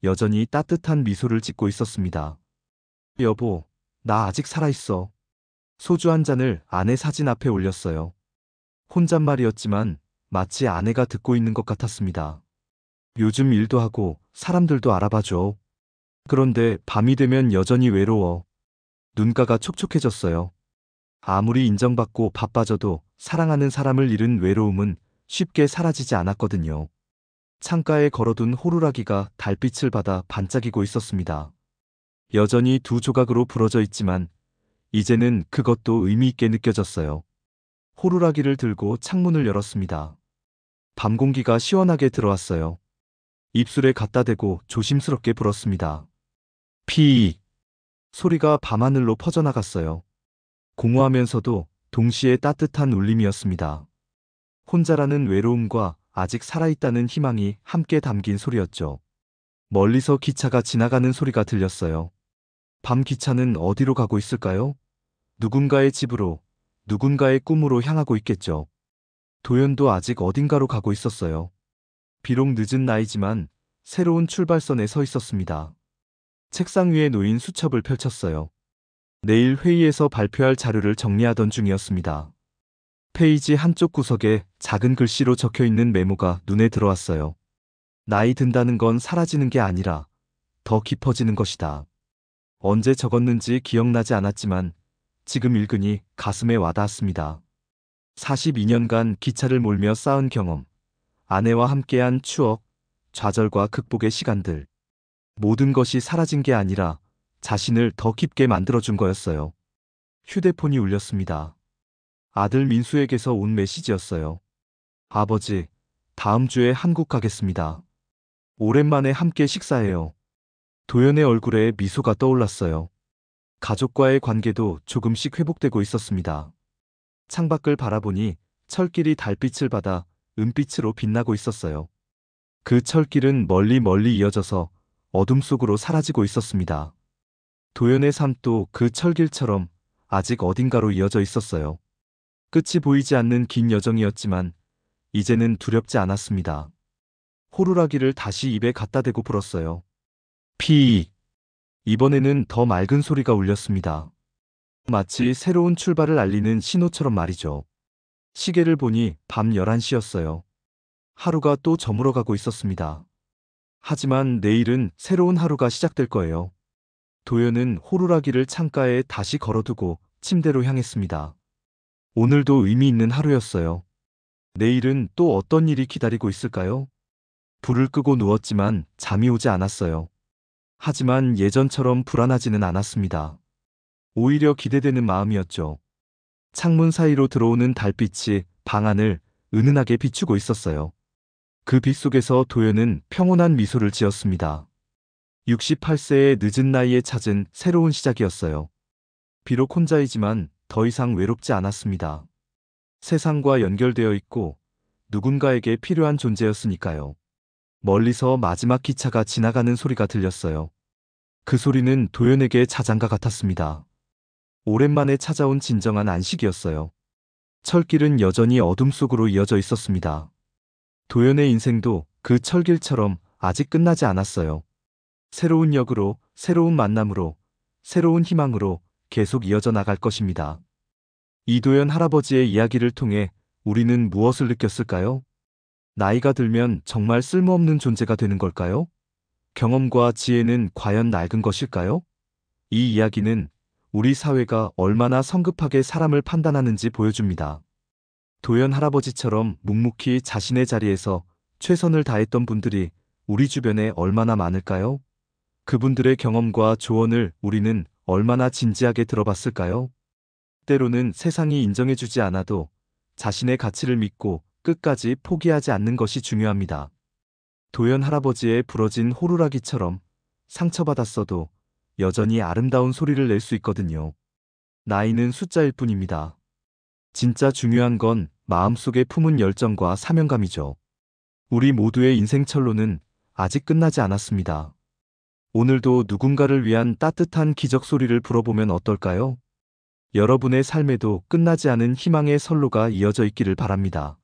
[SPEAKER 1] 여전히 따뜻한 미소를 짓고 있었습니다. 여보, 나 아직 살아있어. 소주 한 잔을 아내 사진 앞에 올렸어요. 혼잣말이었지만 마치 아내가 듣고 있는 것 같았습니다. 요즘 일도 하고 사람들도 알아봐줘. 그런데 밤이 되면 여전히 외로워. 눈가가 촉촉해졌어요. 아무리 인정받고 바빠져도 사랑하는 사람을 잃은 외로움은 쉽게 사라지지 않았거든요. 창가에 걸어둔 호루라기가 달빛을 받아 반짝이고 있었습니다. 여전히 두 조각으로 부러져 있지만 이제는 그것도 의미 있게 느껴졌어요. 호루라기를 들고 창문을 열었습니다. 밤 공기가 시원하게 들어왔어요. 입술에 갖다 대고 조심스럽게 불었습니다. 피 소리가 밤하늘로 퍼져나갔어요. 공허하면서도 동시에 따뜻한 울림이었습니다. 혼자라는 외로움과 아직 살아있다는 희망이 함께 담긴 소리였죠. 멀리서 기차가 지나가는 소리가 들렸어요. 밤 기차는 어디로 가고 있을까요? 누군가의 집으로, 누군가의 꿈으로 향하고 있겠죠. 도연도 아직 어딘가로 가고 있었어요. 비록 늦은 나이지만 새로운 출발선에 서 있었습니다. 책상 위에 놓인 수첩을 펼쳤어요. 내일 회의에서 발표할 자료를 정리하던 중이었습니다. 페이지 한쪽 구석에 작은 글씨로 적혀있는 메모가 눈에 들어왔어요. 나이 든다는 건 사라지는 게 아니라 더 깊어지는 것이다. 언제 적었는지 기억나지 않았지만 지금 읽으니 가슴에 와닿았습니다. 42년간 기차를 몰며 쌓은 경험, 아내와 함께한 추억, 좌절과 극복의 시간들. 모든 것이 사라진 게 아니라 자신을 더 깊게 만들어준 거였어요. 휴대폰이 울렸습니다. 아들 민수에게서 온 메시지였어요. 아버지, 다음 주에 한국 가겠습니다. 오랜만에 함께 식사해요. 도연의 얼굴에 미소가 떠올랐어요. 가족과의 관계도 조금씩 회복되고 있었습니다. 창밖을 바라보니 철길이 달빛을 받아 은빛으로 빛나고 있었어요. 그 철길은 멀리 멀리 이어져서 어둠 속으로 사라지고 있었습니다. 도연의 삶도 그 철길처럼 아직 어딘가로 이어져 있었어요. 끝이 보이지 않는 긴 여정이었지만 이제는 두렵지 않았습니다. 호루라기를 다시 입에 갖다 대고 불었어요. 피. 이번에는 더 맑은 소리가 울렸습니다. 마치 새로운 출발을 알리는 신호처럼 말이죠. 시계를 보니 밤 11시였어요. 하루가 또 저물어가고 있었습니다. 하지만 내일은 새로운 하루가 시작될 거예요. 도연은 호루라기를 창가에 다시 걸어두고 침대로 향했습니다. 오늘도 의미 있는 하루였어요. 내일은 또 어떤 일이 기다리고 있을까요? 불을 끄고 누웠지만 잠이 오지 않았어요. 하지만 예전처럼 불안하지는 않았습니다. 오히려 기대되는 마음이었죠. 창문 사이로 들어오는 달빛이 방 안을 은은하게 비추고 있었어요. 그 빛 속에서 도연은 평온한 미소를 지었습니다. 68세의 늦은 나이에 찾은 새로운 시작이었어요. 비록 혼자이지만 더 이상 외롭지 않았습니다. 세상과 연결되어 있고 누군가에게 필요한 존재였으니까요. 멀리서 마지막 기차가 지나가는 소리가 들렸어요. 그 소리는 도연에게 자장가 같았습니다. 오랜만에 찾아온 진정한 안식이었어요. 철길은 여전히 어둠 속으로 이어져 있었습니다. 도연의 인생도 그 철길처럼 아직 끝나지 않았어요. 새로운 역으로, 새로운 만남으로, 새로운 희망으로 계속 이어져 나갈 것입니다. 이도연 할아버지의 이야기를 통해 우리는 무엇을 느꼈을까요? 나이가 들면 정말 쓸모없는 존재가 되는 걸까요? 경험과 지혜는 과연 낡은 것일까요? 이 이야기는 우리 사회가 얼마나 성급하게 사람을 판단하는지 보여줍니다. 도연 할아버지처럼 묵묵히 자신의 자리에서 최선을 다했던 분들이 우리 주변에 얼마나 많을까요? 그분들의 경험과 조언을 우리는 얼마나 진지하게 들어봤을까요? 때로는 세상이 인정해주지 않아도 자신의 가치를 믿고 끝까지 포기하지 않는 것이 중요합니다. 도연 할아버지의 부러진 호루라기처럼 상처받았어도 여전히 아름다운 소리를 낼 수 있거든요. 나이는 숫자일 뿐입니다. 진짜 중요한 건 마음속에 품은 열정과 사명감이죠. 우리 모두의 인생 철로는 아직 끝나지 않았습니다. 오늘도 누군가를 위한 따뜻한 기적 소리를 불어보면 어떨까요? 여러분의 삶에도 끝나지 않은 희망의 선로가 이어져 있기를 바랍니다.